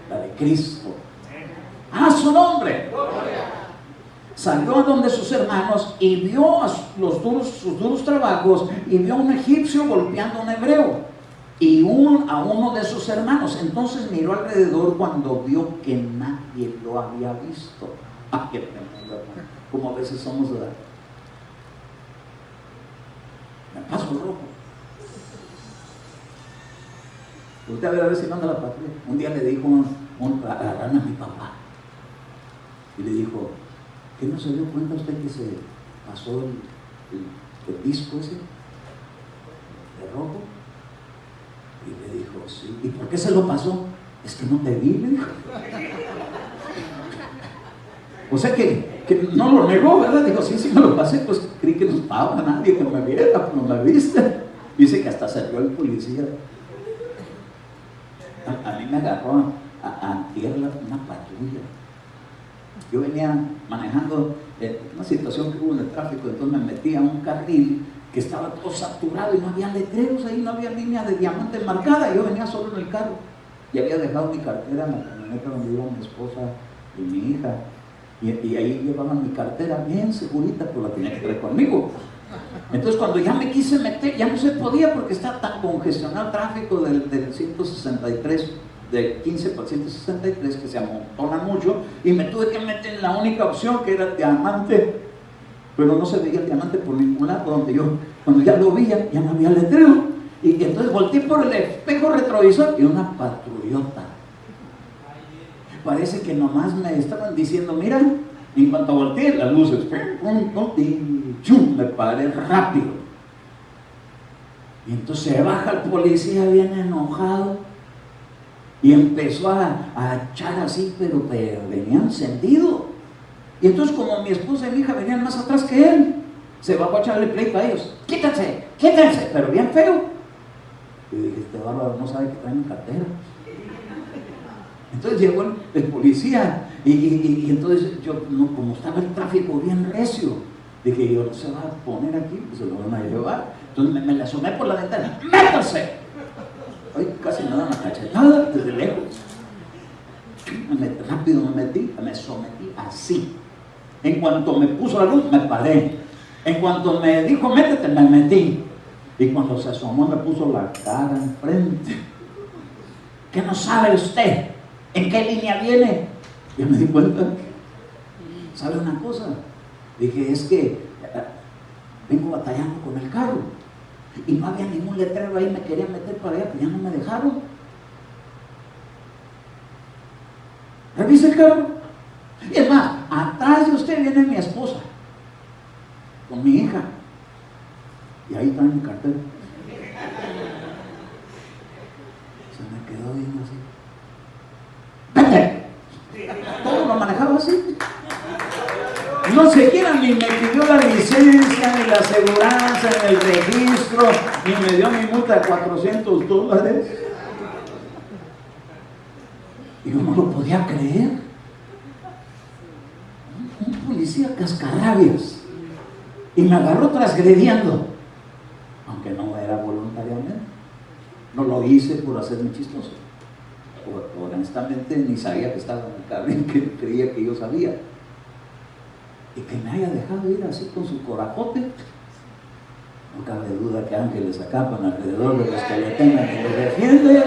la de Cristo. ¡A su nombre! Salió a donde sus hermanos y vio sus duros trabajos y vio a un egipcio golpeando a un hebreo y a uno de sus hermanos. Entonces miró alrededor cuando vio que nadie lo había visto. ¡Ah, qué tremendo! Como a veces somos, ¿verdad? Me paso el rojo. Usted a ver si manda la patrulla. Un día le dijo agarraron a mi papá y le dijo, ¿qué no se dio cuenta usted que se pasó el disco ese de rojo? Y le dijo, sí. ¿Y por qué se lo pasó? Es que no te vi, le dijo. O sea que no lo negó, ¿verdad? Dijo, sí, me lo pasé, pues creí que no estaba nadie que me viera, pero no me viste. Dice que hasta salió el policía. A mí me agarró a tierra una patrulla. Yo venía manejando una situación que hubo en el tráfico, entonces me metí a un carril que estaba todo saturado y no había letreros ahí, no había línea de diamante marcada. Yo venía solo en el carro y había dejado mi cartera en la camioneta donde iba mi esposa y mi hija. Y ahí llevaban mi cartera bien segurita, pero la tenía que traer conmigo. Entonces cuando ya me quise meter, ya no se podía porque está tan congestionado el tráfico del 163, de 15 por 163, que se amontona mucho, y me tuve que meter en la única opción que era el diamante, pero no se veía el diamante por ningún lado. Cuando ya lo vi, ya no había letrero, y entonces volteé por el espejo retrovisor y una patrullota. parece que nomás me estaban diciendo, mira, en cuanto volteé las luces, y ¡chum!, me paré rápido. Y entonces se baja el policía bien enojado y empezó a echar así, pero venía encendido. Y entonces, como mi esposa y mi hija venían más atrás que él, se bajó a echarle pleito a ellos. ¡Quítense! ¡Quítense! Pero bien feo. Y dije, este bárbaro no sabe que trae mi cartera. Entonces llegó el policía y entonces yo, no, como estaba el tráfico bien recio, dije, yo no se va a poner aquí, pues se lo van a llevar. Entonces me la asomé por la ventana. ¡Métanse! Ay, casi me dan la cachetada desde lejos. Rápido me metí, me sometí así. En cuanto me puso la luz, me paré. En cuanto me dijo, métete, me metí. Y cuando se asomó, me puso la cara enfrente. ¿Qué no sabe usted? ¿En qué línea viene? Yo me di cuenta. ¿Sabe una cosa? Dije, es que vengo batallando con el carro. Y no había ningún letrero ahí, me quería meter para allá, pero ya no me dejaron. Revisa el carro. Y es más, atrás de usted viene mi esposa, con mi hija. Y ahí está mi cartera. Se me quedó viendo así. ¡Vete! Todo lo manejaba así. No siquiera ni me pidió la licencia, ni la aseguranza, ni el registro, ni me dio mi multa de $400. Y yo no lo podía creer. Un policía cascarrabias. Y me agarró transgrediendo. Aunque no era voluntariamente. No lo hice por hacerme chistoso. Honestamente ni sabía que estaba en el carro y que creía que yo sabía. Y que me haya dejado ir así con su corajote. No cabe duda que ángeles acampan alrededor de los que le temen y le defienden.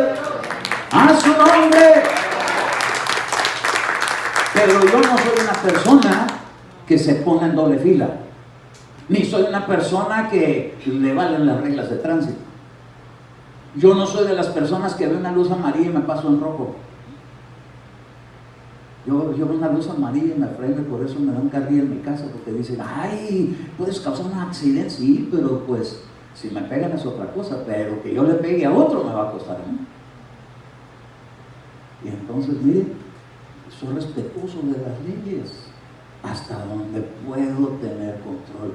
¡A su nombre! Pero yo no soy una persona que se pone en doble fila. Ni soy una persona que le valen las reglas de tránsito. Yo no soy de las personas que ve una luz amarilla y me paso en rojo. Yo veo una luz amarilla y me freno, y por eso me dan carrilla en mi casa, porque dicen, ay, puedes causar un accidente. Sí, pero pues, si me pegan es otra cosa, pero que yo le pegue a otro me va a costar a mí. Y entonces, mire, soy respetuoso de las leyes, hasta donde puedo tener control.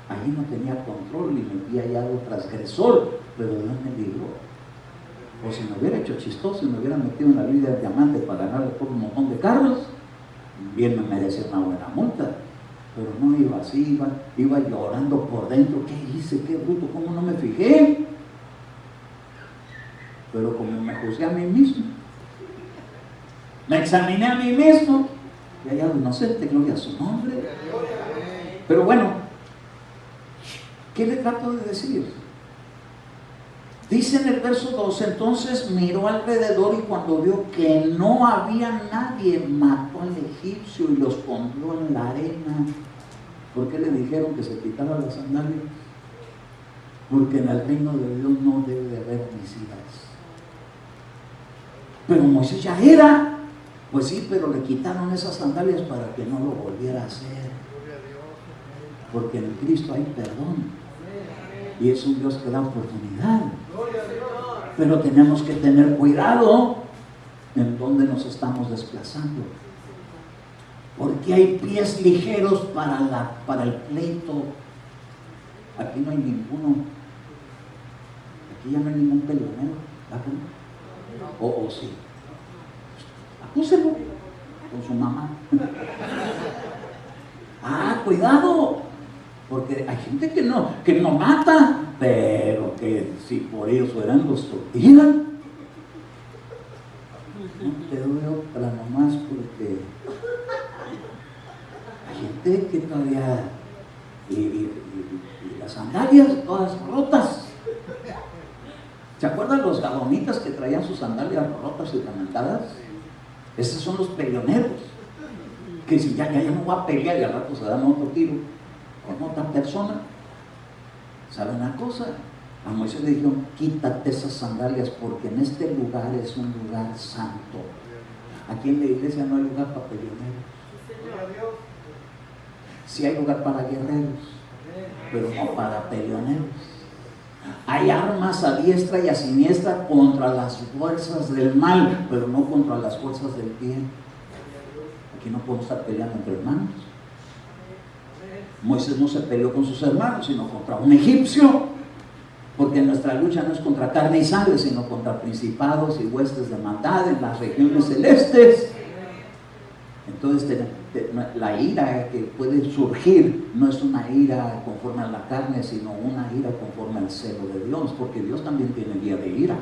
Allí no tenía control y me vi hallado transgresor, pero Dios me libró. O si me hubiera hecho chistoso y me hubiera metido en la vida de diamante para ganarle por un montón de carros, bien me merecía una buena multa. Pero no iba así, iba llorando por dentro. ¿Qué hice? ¿Qué bruto? ¿Cómo no me fijé? Pero como me juzgué a mí mismo, me examiné a mí mismo, y hallado inocente, gloria a su nombre. Pero bueno, ¿qué le trato de decir? Dice en el verso 2, entonces miró alrededor y cuando vio que no había nadie, mató al egipcio y lo escondió en la arena. ¿Por qué le dijeron que se quitara las sandalias? Porque en el reino de Dios no debe de haber homicidas. Pero Moisés ya era. Pues sí, pero le quitaron esas sandalias para que no lo volviera a hacer. Porque en Cristo hay perdón. Y es un Dios que da oportunidad. Pero tenemos que tener cuidado en donde nos estamos desplazando. Porque hay pies ligeros para el pleito. Aquí no hay ninguno. Aquí ya no hay ningún peleonero. O sí. Acúselo con su mamá. Cuidado. Porque hay gente que no mata, pero que si por ellos fueran los tortillan. No te doy otra nomás porque hay gente que todavía y las sandalias todas rotas. ¿Se acuerdan los gabonitas que traían sus sandalias rotas y rementadas? Esos son los peleoneros, que si ya no va a pelear y al rato se dan otro tiro con otra persona. ¿Sabe una cosa? A Moisés le dijeron, quítate esas sandalias porque en este lugar es un lugar santo. Aquí en la iglesia no hay lugar para peleoneros. Sí hay lugar para guerreros, pero no para peleoneros. Hay armas a diestra y a siniestra contra las fuerzas del mal, pero no contra las fuerzas del bien. Aquí no podemos estar peleando entre hermanos. Moisés no se peleó con sus hermanos, sino contra un egipcio, porque nuestra lucha no es contra carne y sangre, sino contra principados y huestes de maldad en las regiones celestes. Entonces la ira que puede surgir no es una ira conforme a la carne, sino una ira conforme al celo de Dios, porque Dios también tiene día de ira.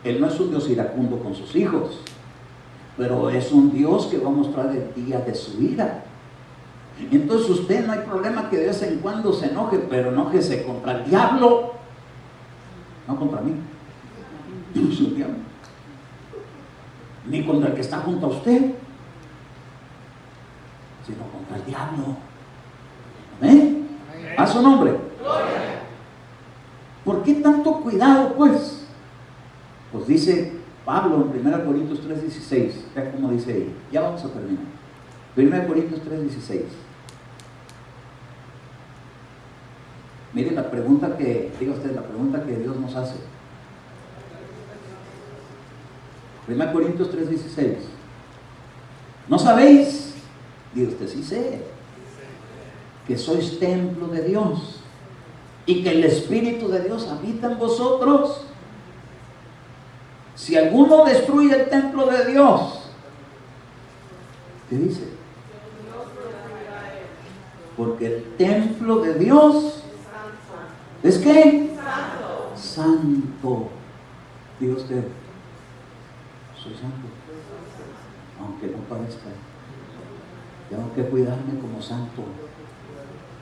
Él no es un Dios iracundo con sus hijos, pero es un Dios que va a mostrar el día de su ira. Entonces usted no hay problema que de vez en cuando se enoje, pero enójese contra el diablo, no contra mí. Yo no soy el diablo, ni contra el que está junto a usted, sino contra el diablo. ¿Amén? A su nombre. ¿Por qué tanto cuidado, pues? Pues dice Pablo en 1 Corintios 3:16, vea cómo dice ahí. Ya vamos a terminar. 1 Corintios 3:16. Miren la pregunta que, diga usted, la pregunta que Dios nos hace. 1 Corintios 3:16. ¿No sabéis? Diga usted, sí sé, que sois templo de Dios y que el Espíritu de Dios habita en vosotros. Si alguno destruye el templo de Dios, ¿qué dice? Porque el templo de Dios ¿es qué? Santo. Diga usted, soy santo, aunque no parezca. Tengo que cuidarme como santo,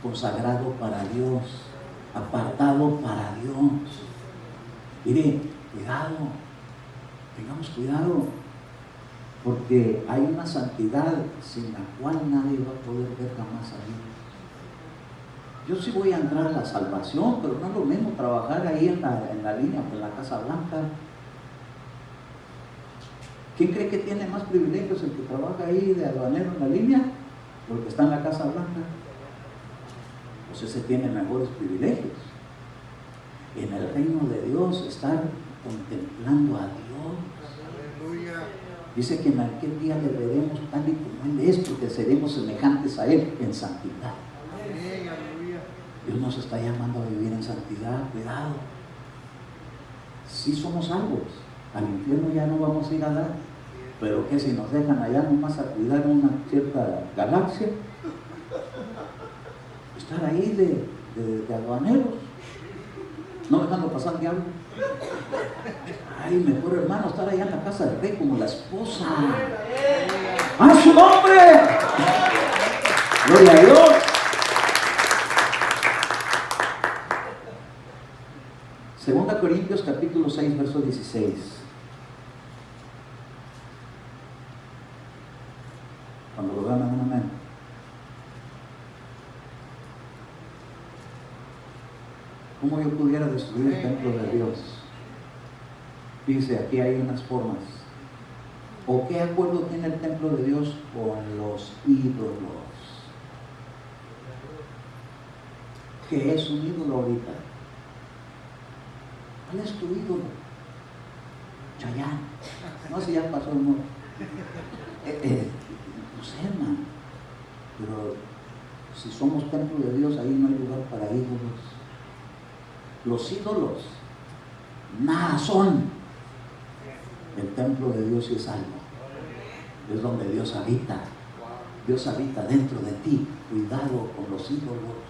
consagrado para Dios, apartado para Dios. Mire, cuidado, tengamos cuidado, porque hay una santidad sin la cual nadie va a poder ver jamás a Dios. Yo sí voy a entrar a la salvación, pero no es lo mismo trabajar ahí en la línea, en la Casa Blanca. ¿Quién cree que tiene más privilegios, el que trabaja ahí de aduanero en la línea o el que está en la Casa Blanca? Pues ese tiene mejores privilegios. En el reino de Dios, estar contemplando a Dios. Dice que en aquel día le veremos tal y como Él es, porque seremos semejantes a Él en santidad. Dios nos está llamando a vivir en santidad. Cuidado. Sí somos salvos, al infierno ya no vamos a ir a dar, pero que si nos dejan allá nomás a cuidar una cierta galaxia, estar ahí de aduaneros, no dejando pasar el diablo. Ay, mejor hermano estar allá en la casa del rey como la esposa. ¡A su nombre! ¡Gloria a Dios! Segunda Corintios capítulo 6, verso 16. Cuando lo vean, amén. ¿Cómo yo pudiera destruir el templo de Dios? Dice, aquí hay unas formas. ¿O qué acuerdo tiene el templo de Dios con los ídolos? ¿Qué es un ídolo ahorita? ¿Cuál es tu ídolo? Chayán. No sé, ya pasó el mundo. No sé, hermano. Pero si somos templo de Dios, ahí no hay lugar para ídolos. Los ídolos nada son. El templo de Dios es algo. Es donde Dios habita. Dios habita dentro de ti. Cuidado con los ídolos.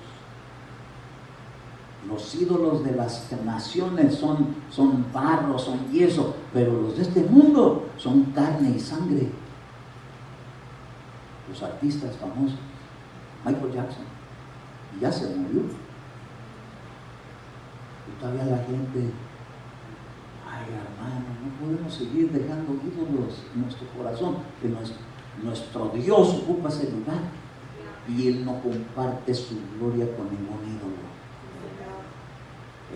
Los ídolos de las naciones son barro, son yeso, pero los de este mundo son carne y sangre. Los artistas famosos, Michael Jackson, ya se murió. Y todavía la gente, ay hermano, no podemos seguir dejando ídolos en nuestro corazón, que nuestro Dios ocupa ese lugar y Él no comparte su gloria con ningún ídolo.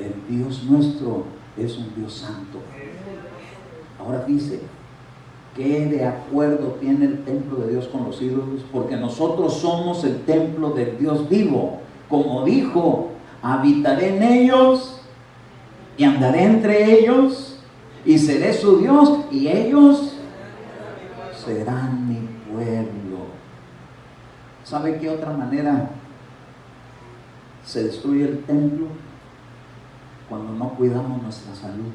El Dios nuestro es un Dios santo. Ahora dice, ¿Qué de acuerdo tiene el templo de Dios con los ídolos? Porque nosotros somos el templo del Dios vivo. Como dijo, habitaré en ellos y andaré entre ellos y seré su Dios y ellos serán mi pueblo. ¿Sabe qué otra manera se destruye el templo? Cuando no cuidamos nuestra salud.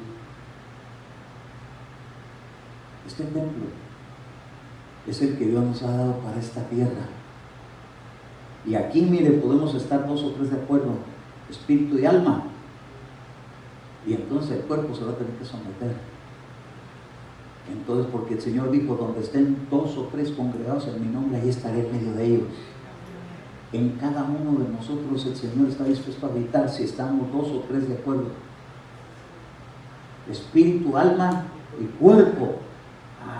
Este templo es el que Dios nos ha dado para esta tierra. Y aquí, mire, podemos estar 2 o 3 de acuerdo, espíritu y alma. Y entonces el cuerpo se va a tener que someter. Entonces, porque el Señor dijo, donde estén 2 o 3 congregados en mi nombre, ahí estaré en medio de ellos. En cada uno de nosotros el Señor está dispuesto a habitar si estamos 2 o 3 de acuerdo. Espíritu, alma y cuerpo.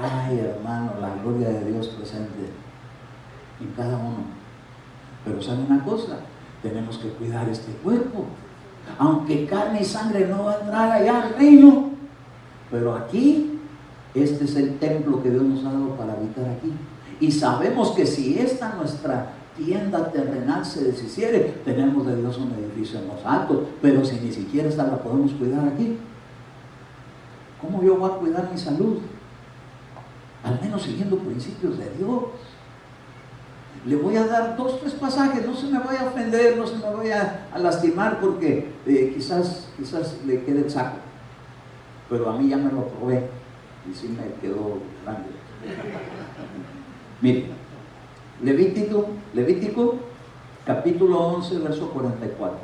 Ay, hermano, la gloria de Dios presente en cada uno. Pero ¿sabe una cosa? Tenemos que cuidar este cuerpo. Aunque carne y sangre no va a entrar allá al reino, pero aquí, este es el templo que Dios nos ha dado para habitar aquí. Y sabemos que si esta nuestra tienda terrenal se deshiciere, tenemos de Dios un edificio en los altos, pero si ni siquiera esta la podemos cuidar aquí, ¿cómo yo voy a cuidar mi salud? Al menos siguiendo principios de Dios. Le voy a dar 2 o 3 pasajes, no se me vaya a ofender, no se me vaya a lastimar, porque quizás le quede el saco, pero a mí ya me lo probé y sí me quedó grande. Mire, Levítico capítulo 11 verso 44.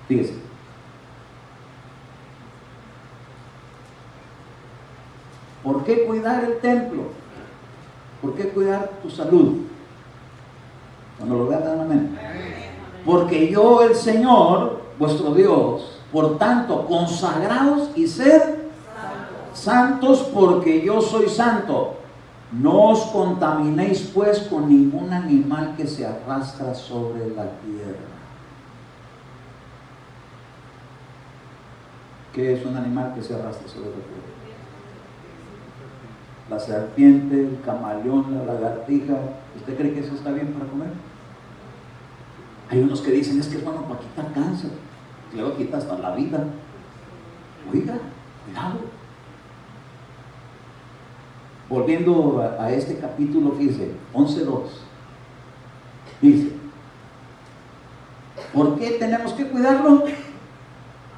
Fíjese. ¿Por qué cuidar el templo? ¿Por qué cuidar tu salud? Cuando lo vean, dan amén. Porque yo, el Señor, vuestro Dios, por tanto, consagraos y sed santos, porque yo soy santo. No os contaminéis pues con ningún animal que se arrastra sobre la tierra. ¿Qué es un animal que se arrastra sobre la tierra? La serpiente, el camaleón, la lagartija. ¿Usted cree que eso está bien para comer? Hay unos que dicen, es que es bueno para quitar cáncer, le va a quitar hasta la vida. Oiga, cuidado. Volviendo a este capítulo, fíjese, 11:2. Dice, ¿por qué tenemos que cuidarlo?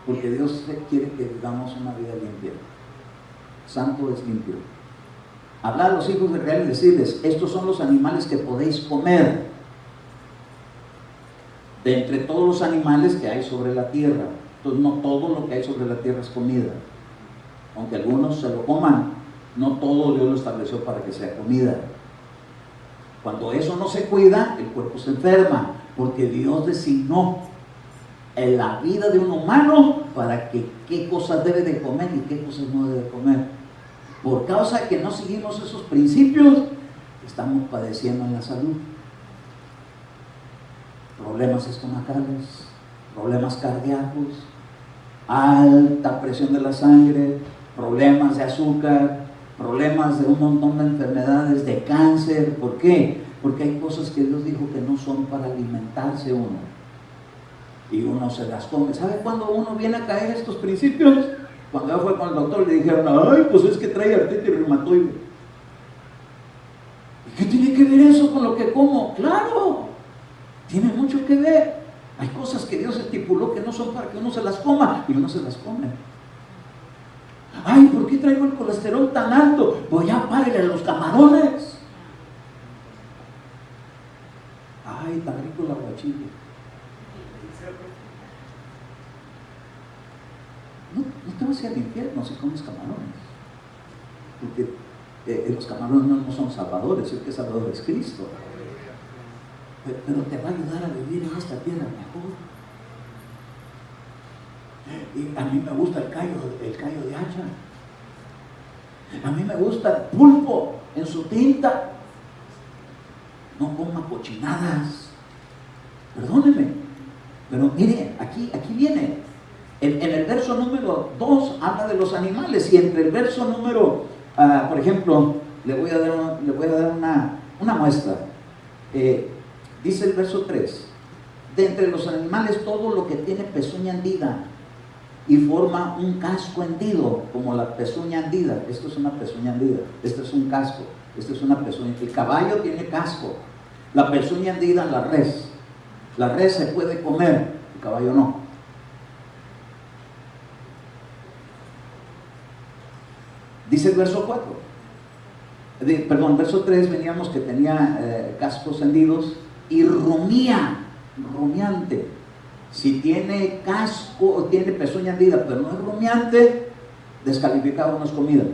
Porque Dios quiere que vivamos una vida limpia. Santo es limpio. Hablar a los hijos de Israel y decirles, estos son los animales que podéis comer de entre todos los animales que hay sobre la tierra. Entonces no todo lo que hay sobre la tierra es comida, aunque algunos se lo coman, no todo Dios lo estableció para que sea comida. Cuando eso no se cuida, el cuerpo se enferma, porque Dios designó en la vida de un humano para que qué cosas debe de comer y qué cosas no debe de comer. Por causa de que no seguimos esos principios, estamos padeciendo en la salud. Problemas estomacales, problemas cardíacos, alta presión de la sangre, problemas de azúcar, problemas de un montón de enfermedades, de cáncer. ¿Por qué? Porque hay cosas que Dios dijo que no son para alimentarse uno, y uno se las come. ¿Sabe cuándo uno viene a caer estos principios? Cuando ya fue con el doctor, le dijeron, ay, pues es que trae artritis reumatoide. ¿Y qué tiene que ver eso con lo que como? Claro, tiene mucho que ver. Hay cosas que Dios estipuló que no son para que uno se las coma, y uno se las come. Ay, ¿por qué traigo el colesterol tan alto? Pues ya párele a los camarones. Ay, tan rico el aguachile. No te vas a ir al infierno si comes camarones, porque los camarones no son salvadores, el que es salvador es Cristo, pero te va a ayudar a vivir en esta tierra mejor. Y a mí me gusta el callo de hacha, a mí me gusta el pulpo en su tinta. No coma cochinadas, perdóneme, pero mire, aquí viene. En el verso número 2 habla de los animales, y entre el verso número Por ejemplo, le voy a dar una muestra. Dice el verso 3: de entre los animales todo lo que tiene pezuña hendida y forma un casco hendido, como la pezuña hendida. Esto es una pezuña hendida, esto es un casco, esto es una pezuña. El caballo tiene casco, la pezuña hendida la res. La res se puede comer, el caballo no. Dice el verso 4, verso 3, veníamos que tenía cascos hendidos y rumiante. Si tiene casco o tiene pezuña hendida, pero no es rumiante, descalificado, no es comida.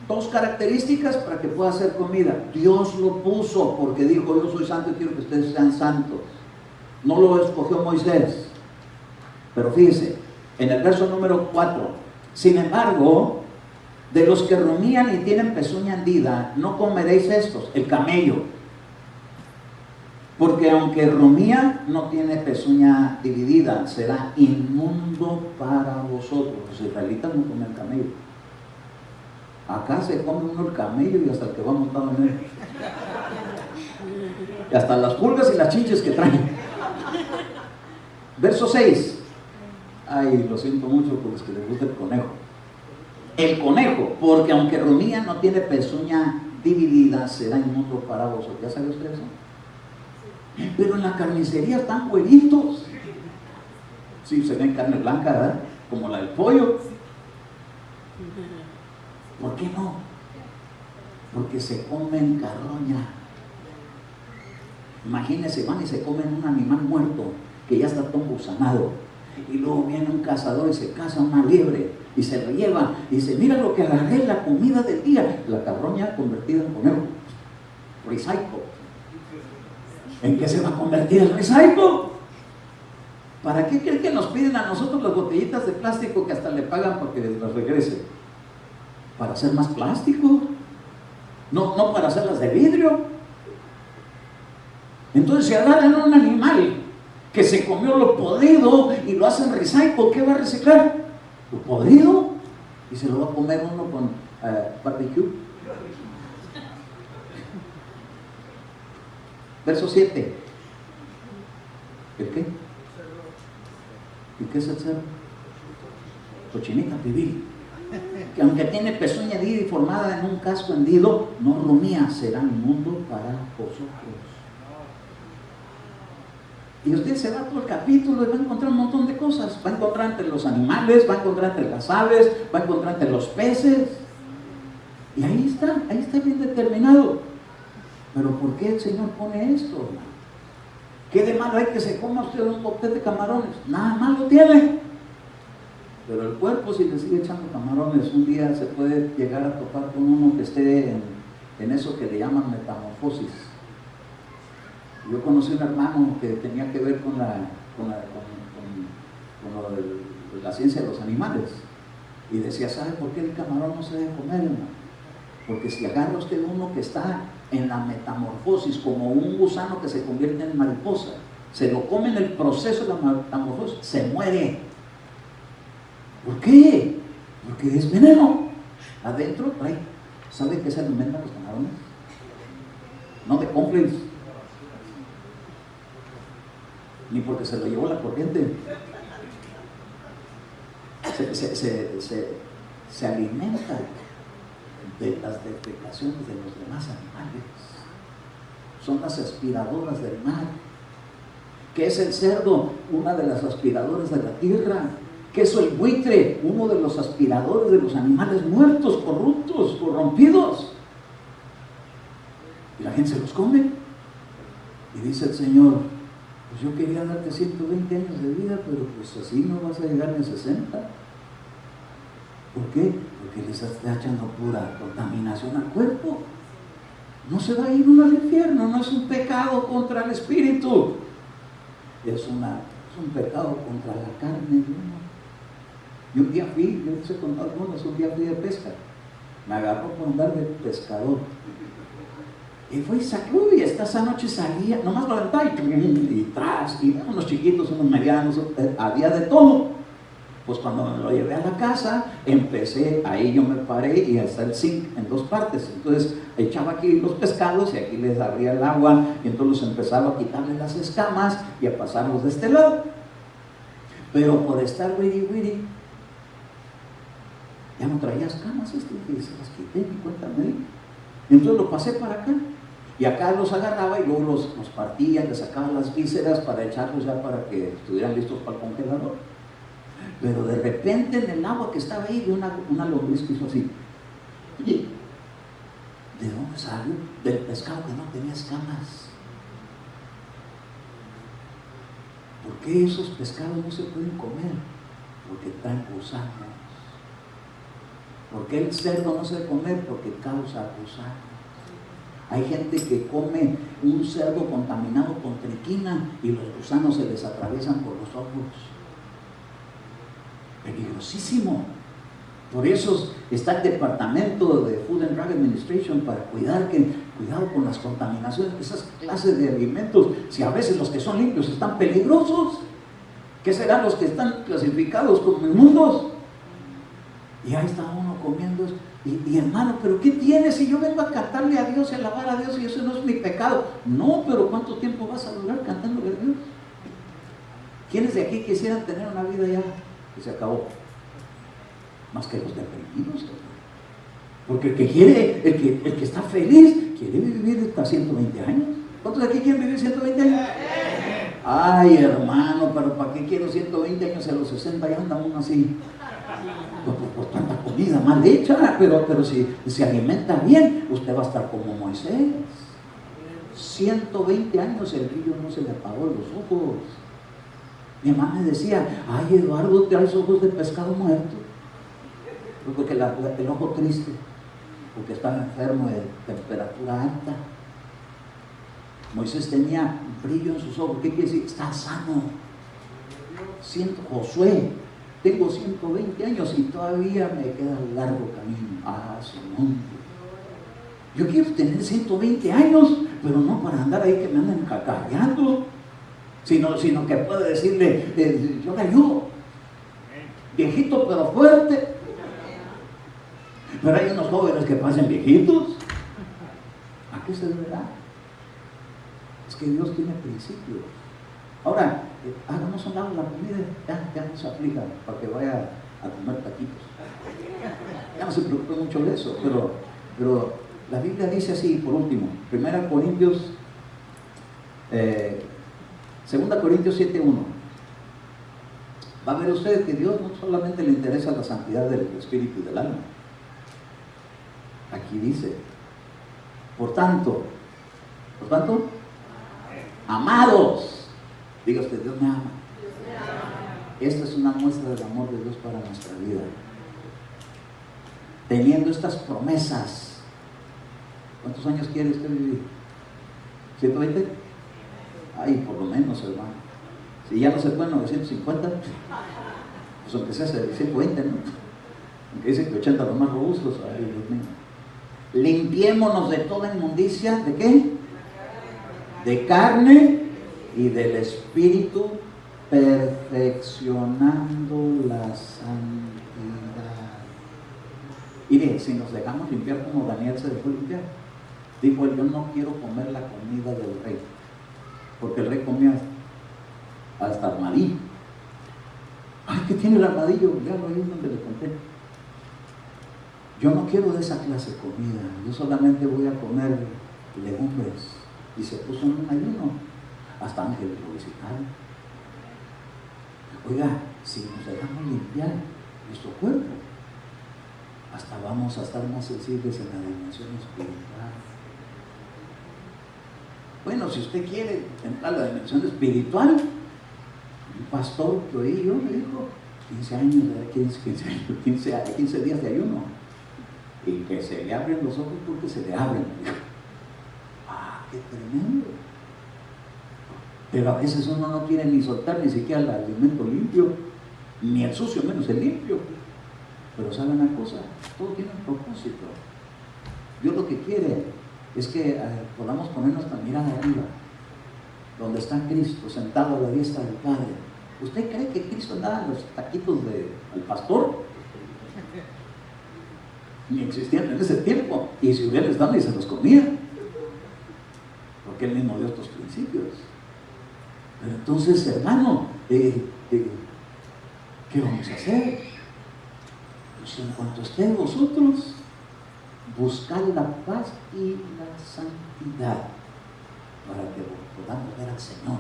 Dos características para que pueda ser comida. Dios lo puso porque dijo: yo soy santo y quiero que ustedes sean santos. No lo escogió Moisés. Pero fíjese, en el verso número 4, sin embargo, de los que rumían y tienen pezuña hendida, no comeréis estos, el camello. Porque aunque rumía, no tiene pezuña dividida, será inmundo para vosotros. Los israelitas no comen camello. Acá se come uno el camello y hasta el que va montado en él. Y hasta las pulgas y las chinches que traen. Verso 6. Ay, lo siento mucho por los que les gusta el conejo. El conejo, porque aunque rumía, no tiene pezuña dividida, será inmundo para vosotros. ¿Ya sabe usted eso? Pero en la carnicería están güeritos. Sí, se ven carne blanca, ¿verdad? Como la del pollo. ¿Por qué no? Porque se comen carroña. Imagínense, van y se comen un animal muerto que ya está todo gusanado. Y luego viene un cazador y se caza una liebre y se lo lleva y dice: mira lo que agarré, la comida del día. La carroña convertida en conejo. Recycle. ¿En qué se va a convertir el recycle? ¿Para qué creen que nos piden a nosotros las botellitas de plástico que hasta le pagan para que las regrese? ¿Para hacer más plástico? No para hacerlas de vidrio. Entonces, si agarran un animal que se comió lo podrido y lo hacen recycle, ¿qué va a reciclar? Lo podrido, y se lo va a comer uno con barbecue. Verso 7. ¿El qué? ¿Y qué es el cerdo? Cochinita pibil. Que aunque tiene pezuña hendida y formada en un casco hendido, no rumía, será inmundo para vosotros. Y usted se va todo el capítulo y va a encontrar un montón de cosas. Va a encontrar entre los animales, va a encontrar entre las aves, va a encontrar entre los peces. Y ahí está bien determinado. Pero ¿por qué el Señor pone esto? ¿Qué de malo hay que se coma usted un cóctel de camarones? Nada malo tiene. Pero el cuerpo, si le sigue echando camarones, un día se puede llegar a topar con uno que esté en eso que le llaman metamorfosis. Yo conocí un hermano que tenía que ver con la ciencia de los animales. Y decía: ¿sabe por qué el camarón no se debe comer, hermano? Porque si agarra usted uno que está en la metamorfosis, como un gusano que se convierte en mariposa, se lo come en el proceso de la metamorfosis, se muere. ¿Por qué? Porque es veneno. Adentro trae, ¿sabe qué se alimentan los camarones? No de cornflakes, ni porque se lo llevó la corriente. Se alimenta de las defecaciones de los demás animales. Son las aspiradoras del mar. ¿Qué es el cerdo? Una de las aspiradoras de la tierra. ¿Qué es el buitre? Uno de los aspiradores de los animales muertos, corruptos, corrompidos. Y la gente se los come. Y dice el Señor: pues yo quería darte 120 años de vida, pero pues así no vas a llegar ni a 60. ¿Por qué? Porque les está echando pura contaminación al cuerpo. No se va a ir uno al infierno, no es un pecado contra el espíritu, es un pecado contra la carne de uno. Y un día yo les he contado algunos, un día fui de pesca, me agarró por andar de pescador. Y fue y sacó, y esa noche salía, nomás lo aventaba y tras, y unos chiquitos, unos medianos, había de todo. Pues cuando me lo llevé a la casa, empecé, ahí yo me paré y hasta el zinc en dos partes. Entonces echaba aquí los pescados y aquí les abría el agua y entonces los empezaba a quitarle las escamas y a pasarlos de este lado. Pero por estar wiri, ya no traía escamas y se las quité, ni cuenta me di. Entonces lo pasé para acá. Y acá los agarraba y luego los partía, les sacaba las vísceras para echarlos ya para que estuvieran listos para el congelador. Pero de repente en el agua que estaba ahí vi una lombriz que hizo así. Oye, ¿de dónde salió? Del pescado que no tenía escamas. ¿Por qué esos pescados no se pueden comer? Porque traen gusanos. ¿Por qué el cerdo no se puede comer? Porque causa gusanos. Hay gente que come un cerdo contaminado con triquina y los gusanos se les atraviesan por los ojos. Peligrosísimo. Por eso está el departamento de Food and Drug Administration para cuidado con las contaminaciones, esas clases de alimentos. Si a veces los que son limpios están peligrosos, ¿qué serán los que están clasificados como inmundos? Y ahí está uno comiendo eso. Y hermano, ¿pero qué tiene si yo vengo a cantarle a Dios y a alabar a Dios y eso no es mi pecado? No, pero ¿cuánto tiempo vas a durar cantándole a Dios? ¿Quiénes de aquí quisieran tener una vida ya que se acabó? Más que los deprimidos. Porque el que quiere, el que está feliz, quiere vivir hasta 120 años. ¿Cuántos de aquí quieren vivir 120 años? Ay, hermano, pero ¿para qué quiero 120 años? A los 60 ya anda uno así. Por tanta comida mal hecha, pero si se alimenta bien, usted va a estar como Moisés. 120 años el brillo no se le apagó en los ojos. Mi mamá me decía, ay Eduardo, traes ojos de pescado muerto. Porque el ojo triste, porque estaba enfermo de temperatura alta. Moisés tenía brillo en sus ojos. ¿Qué quiere decir? Está sano. Josué, tengo 120 años y todavía me queda un largo camino. Su mundo. Yo quiero tener 120 años, pero no para andar ahí que me anden cacareando, sino que pueda decirle, yo le ayudo. Viejito pero fuerte. Pero hay unos jóvenes que parecen viejitos. ¿A qué se deberá? Es que Dios tiene principios. Ahora, hagamos un lado la comida, ya no se aplica para que vaya a comer taquitos. Ya no se preocupe mucho de eso, pero la Biblia dice así, por último, 2 Corintios 7:1. Va a ver usted que Dios no solamente le interesa la santidad del espíritu y del alma. Aquí dice, por tanto, amados, diga usted, Dios me ama. Esta es una muestra del amor de Dios para nuestra vida. Teniendo estas promesas, ¿cuántos años quiere usted vivir? ¿120? Ay, por lo menos, hermano. Si ya no se puede 950, pues aunque sea 120, ¿no? Aunque dice que 80 los más robustos, ay, Dios mío. Limpiémonos de toda inmundicia, ¿de qué? De carne y del espíritu, perfeccionando la santidad. Mire, si nos dejamos limpiar como Daniel se dejó limpiar, dijo él, yo no quiero comer la comida del rey, porque el rey comía hasta armadillo. Ay, ¿qué tiene el armadillo? Ya lo oí donde le conté. Yo no quiero de esa clase de comida, yo solamente voy a comer legumbres. Y se puso en un ayuno, hasta ángeles lo visitaron. Oiga, si nos dejamos limpiar nuestro cuerpo, hasta vamos a estar más sensibles en la dimensión espiritual. Bueno, si usted quiere entrar a la dimensión espiritual, un pastor que oí yo me dijo 15 días de ayuno, y que se le abren los ojos porque se le abren. ¡Qué tremendo! Pero a veces uno no quiere ni soltar ni siquiera el alimento limpio, ni el sucio, menos el limpio. Pero ¿sabe una cosa? Todo tiene un propósito. Dios lo que quiere es que podamos poner nuestra mirada arriba, donde está Cristo sentado a la diestra del Padre, ¿Usted cree que Cristo andaba en los taquitos del pastor? Ni existían en ese tiempo. Y si hubiera les dado y se los comía. Porque Él mismo dio estos principios. Pero entonces, hermano, ¿qué vamos a hacer? Pues en cuanto estén vosotros, buscar la paz y la santidad para que podamos ver al Señor.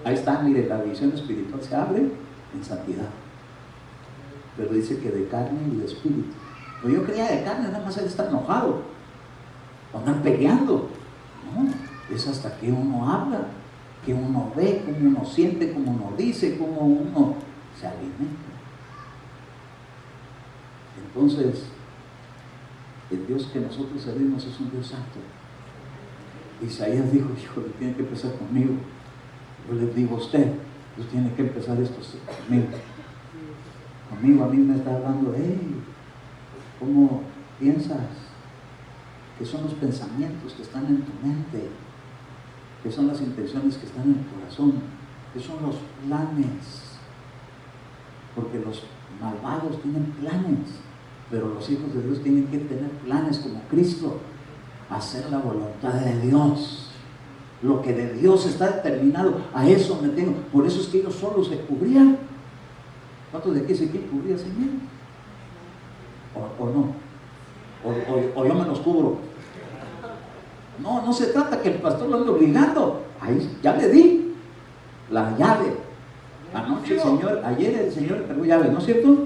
Ahí está, mire, la visión espiritual se abre en santidad. Pero dice que de carne y de espíritu. Pero yo creía de carne, nada más él está enojado, o andar peleando. No, es hasta que uno habla, que uno ve, cómo uno siente, cómo uno dice, cómo uno se alimenta. Entonces, el Dios que nosotros servimos es un Dios santo. Isaías dijo, híjole, tiene que empezar conmigo. Yo les digo a usted tiene que empezar esto conmigo. Conmigo, a mí me está hablando, hey, ¿cómo piensas? ¿Qué son los pensamientos que están en tu mente? ¿Qué son las intenciones que están en tu corazón? ¿Qué son los planes? Porque los malvados tienen planes, pero los hijos de Dios tienen que tener planes como Cristo, hacer la voluntad de Dios. Lo que de Dios está determinado, a eso me tengo. Por eso es que ellos solos se cubrían. ¿Cuántos de aquí se quieren cubrir así mismo? ¿O no? ¿O yo me los cubro? No se trata que el pastor lo ande obligando. Ahí ya le di la llave. Anoche ayer el Señor entregó llave, ¿no es cierto?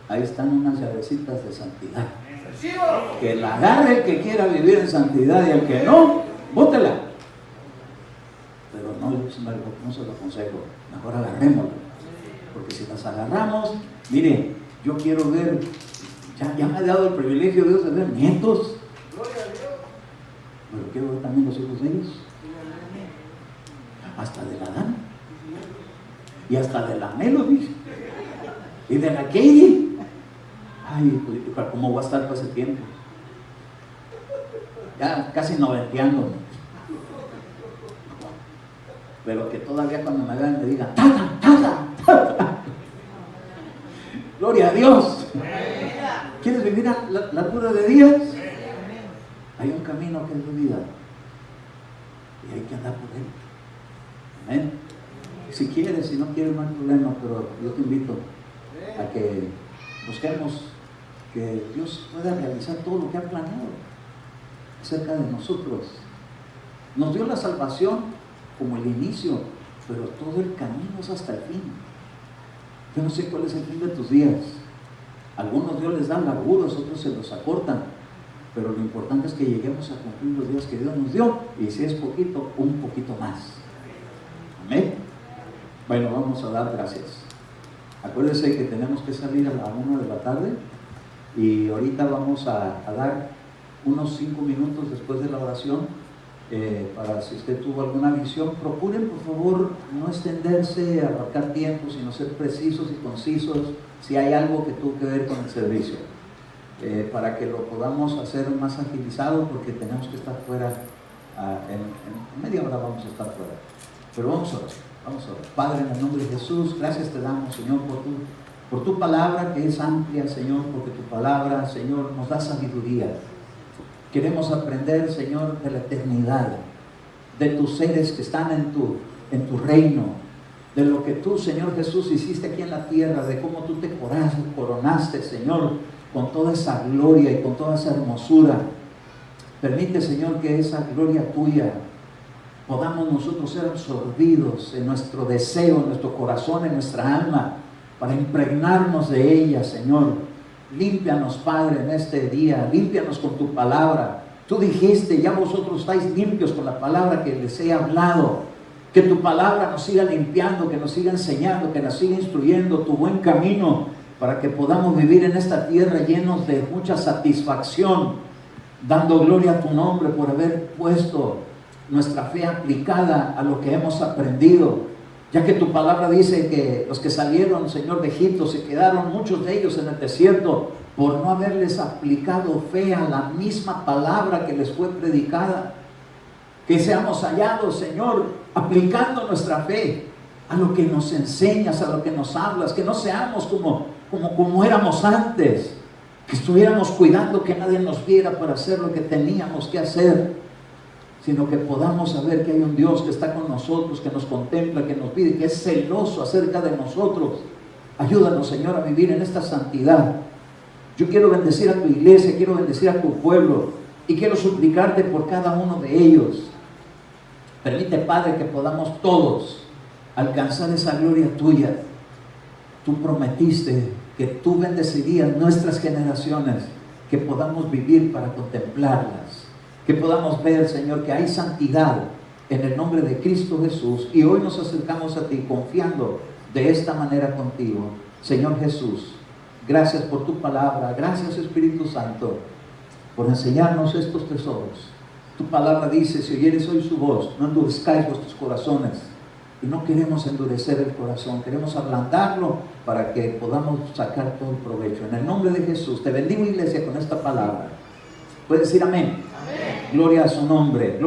Ahí están unas llavecitas de santidad. Que la agarre el que quiera vivir en santidad y el que no, bótela. Pero no se lo aconsejo, mejor agarrémosla. Porque si las agarramos, mire, yo quiero ver, ya me ha dado el privilegio Dios de ver nietos. Pero quiero ver también los hijos de ellos. Hasta de la Adán. Y hasta de la Melody. Y de la Katie. Ay, pues, ¿cómo va a estar todo ese tiempo? Ya casi noventeando. Pero que todavía cuando me vean me digan, ¡tata, tata, tata! ¡Gloria a Dios! ¿Quieres vivir la cura de días? Hay un camino que es la vida. Y hay que andar por él. Amén. Si quieres, si no quieres, no hay problema, pero yo te invito a que busquemos que Dios pueda realizar todo lo que ha planeado acerca de nosotros. Nos dio la salvación como el inicio, pero todo el camino es hasta el fin. Yo no sé cuál es el fin de tus días. Algunos Dios les da larguros, otros se los acortan, pero lo importante es que lleguemos a cumplir los días que Dios nos dio, y si es poquito, un poquito más. Amén. Bueno, vamos a dar gracias. Acuérdense que tenemos que salir a la 1 de la tarde, y ahorita vamos a dar unos 5 minutos después de la oración. Para si usted tuvo alguna visión, procuren por favor no extenderse, abarcar tiempo, sino ser precisos y concisos si hay algo que tuvo que ver con el servicio, para que lo podamos hacer más agilizado, porque tenemos que estar fuera, en media hora vamos a estar fuera, pero vamos a orar. Padre, en el nombre de Jesús, gracias te damos, Señor, por tu palabra que es amplia, Señor, porque tu palabra, Señor, nos da sabiduría. Queremos aprender, Señor, de la eternidad, de tus seres que están en tu reino, de lo que tú, Señor Jesús, hiciste aquí en la tierra, de cómo tú te coronaste, Señor, con toda esa gloria y con toda esa hermosura. Permite, Señor, que esa gloria tuya podamos nosotros ser absorbidos en nuestro deseo, en nuestro corazón, en nuestra alma, para impregnarnos de ella, Señor. Límpianos, Padre, en este día, límpianos con tu palabra. Tú dijiste, ya vosotros estáis limpios con la palabra que les he hablado. Que tu palabra nos siga limpiando, que nos siga enseñando, que nos siga instruyendo tu buen camino, para que podamos vivir en esta tierra llenos de mucha satisfacción, dando gloria a tu nombre por haber puesto nuestra fe aplicada a lo que hemos aprendido. Ya que tu palabra dice que los que salieron, Señor, de Egipto, se quedaron muchos de ellos en el desierto por no haberles aplicado fe a la misma palabra que les fue predicada. Que seamos hallados, Señor, aplicando nuestra fe a lo que nos enseñas, a lo que nos hablas, que no seamos como éramos antes, que estuviéramos cuidando que nadie nos viera para hacer lo que teníamos que hacer, sino que podamos saber que hay un Dios que está con nosotros, que nos contempla, que nos pide, que es celoso acerca de nosotros. Ayúdanos, Señor, a vivir en esta santidad. Yo quiero bendecir a tu iglesia, quiero bendecir a tu pueblo y quiero suplicarte por cada uno de ellos. Permite, Padre, que podamos todos alcanzar esa gloria tuya. Tú prometiste que tú bendecirías nuestras generaciones, que podamos vivir para contemplarlas, que podamos ver, Señor, que hay santidad en el nombre de Cristo Jesús. Y hoy nos acercamos a ti confiando de esta manera contigo. Señor Jesús, gracias por tu palabra, gracias Espíritu Santo por enseñarnos estos tesoros. Tu palabra dice, si oyeres hoy su voz, no endurezcáis vuestros corazones. Y no queremos endurecer el corazón, queremos ablandarlo para que podamos sacar todo el provecho. En el nombre de Jesús, te bendigo, iglesia, con esta palabra. Puedes decir amén. Amén. Gloria a su nombre.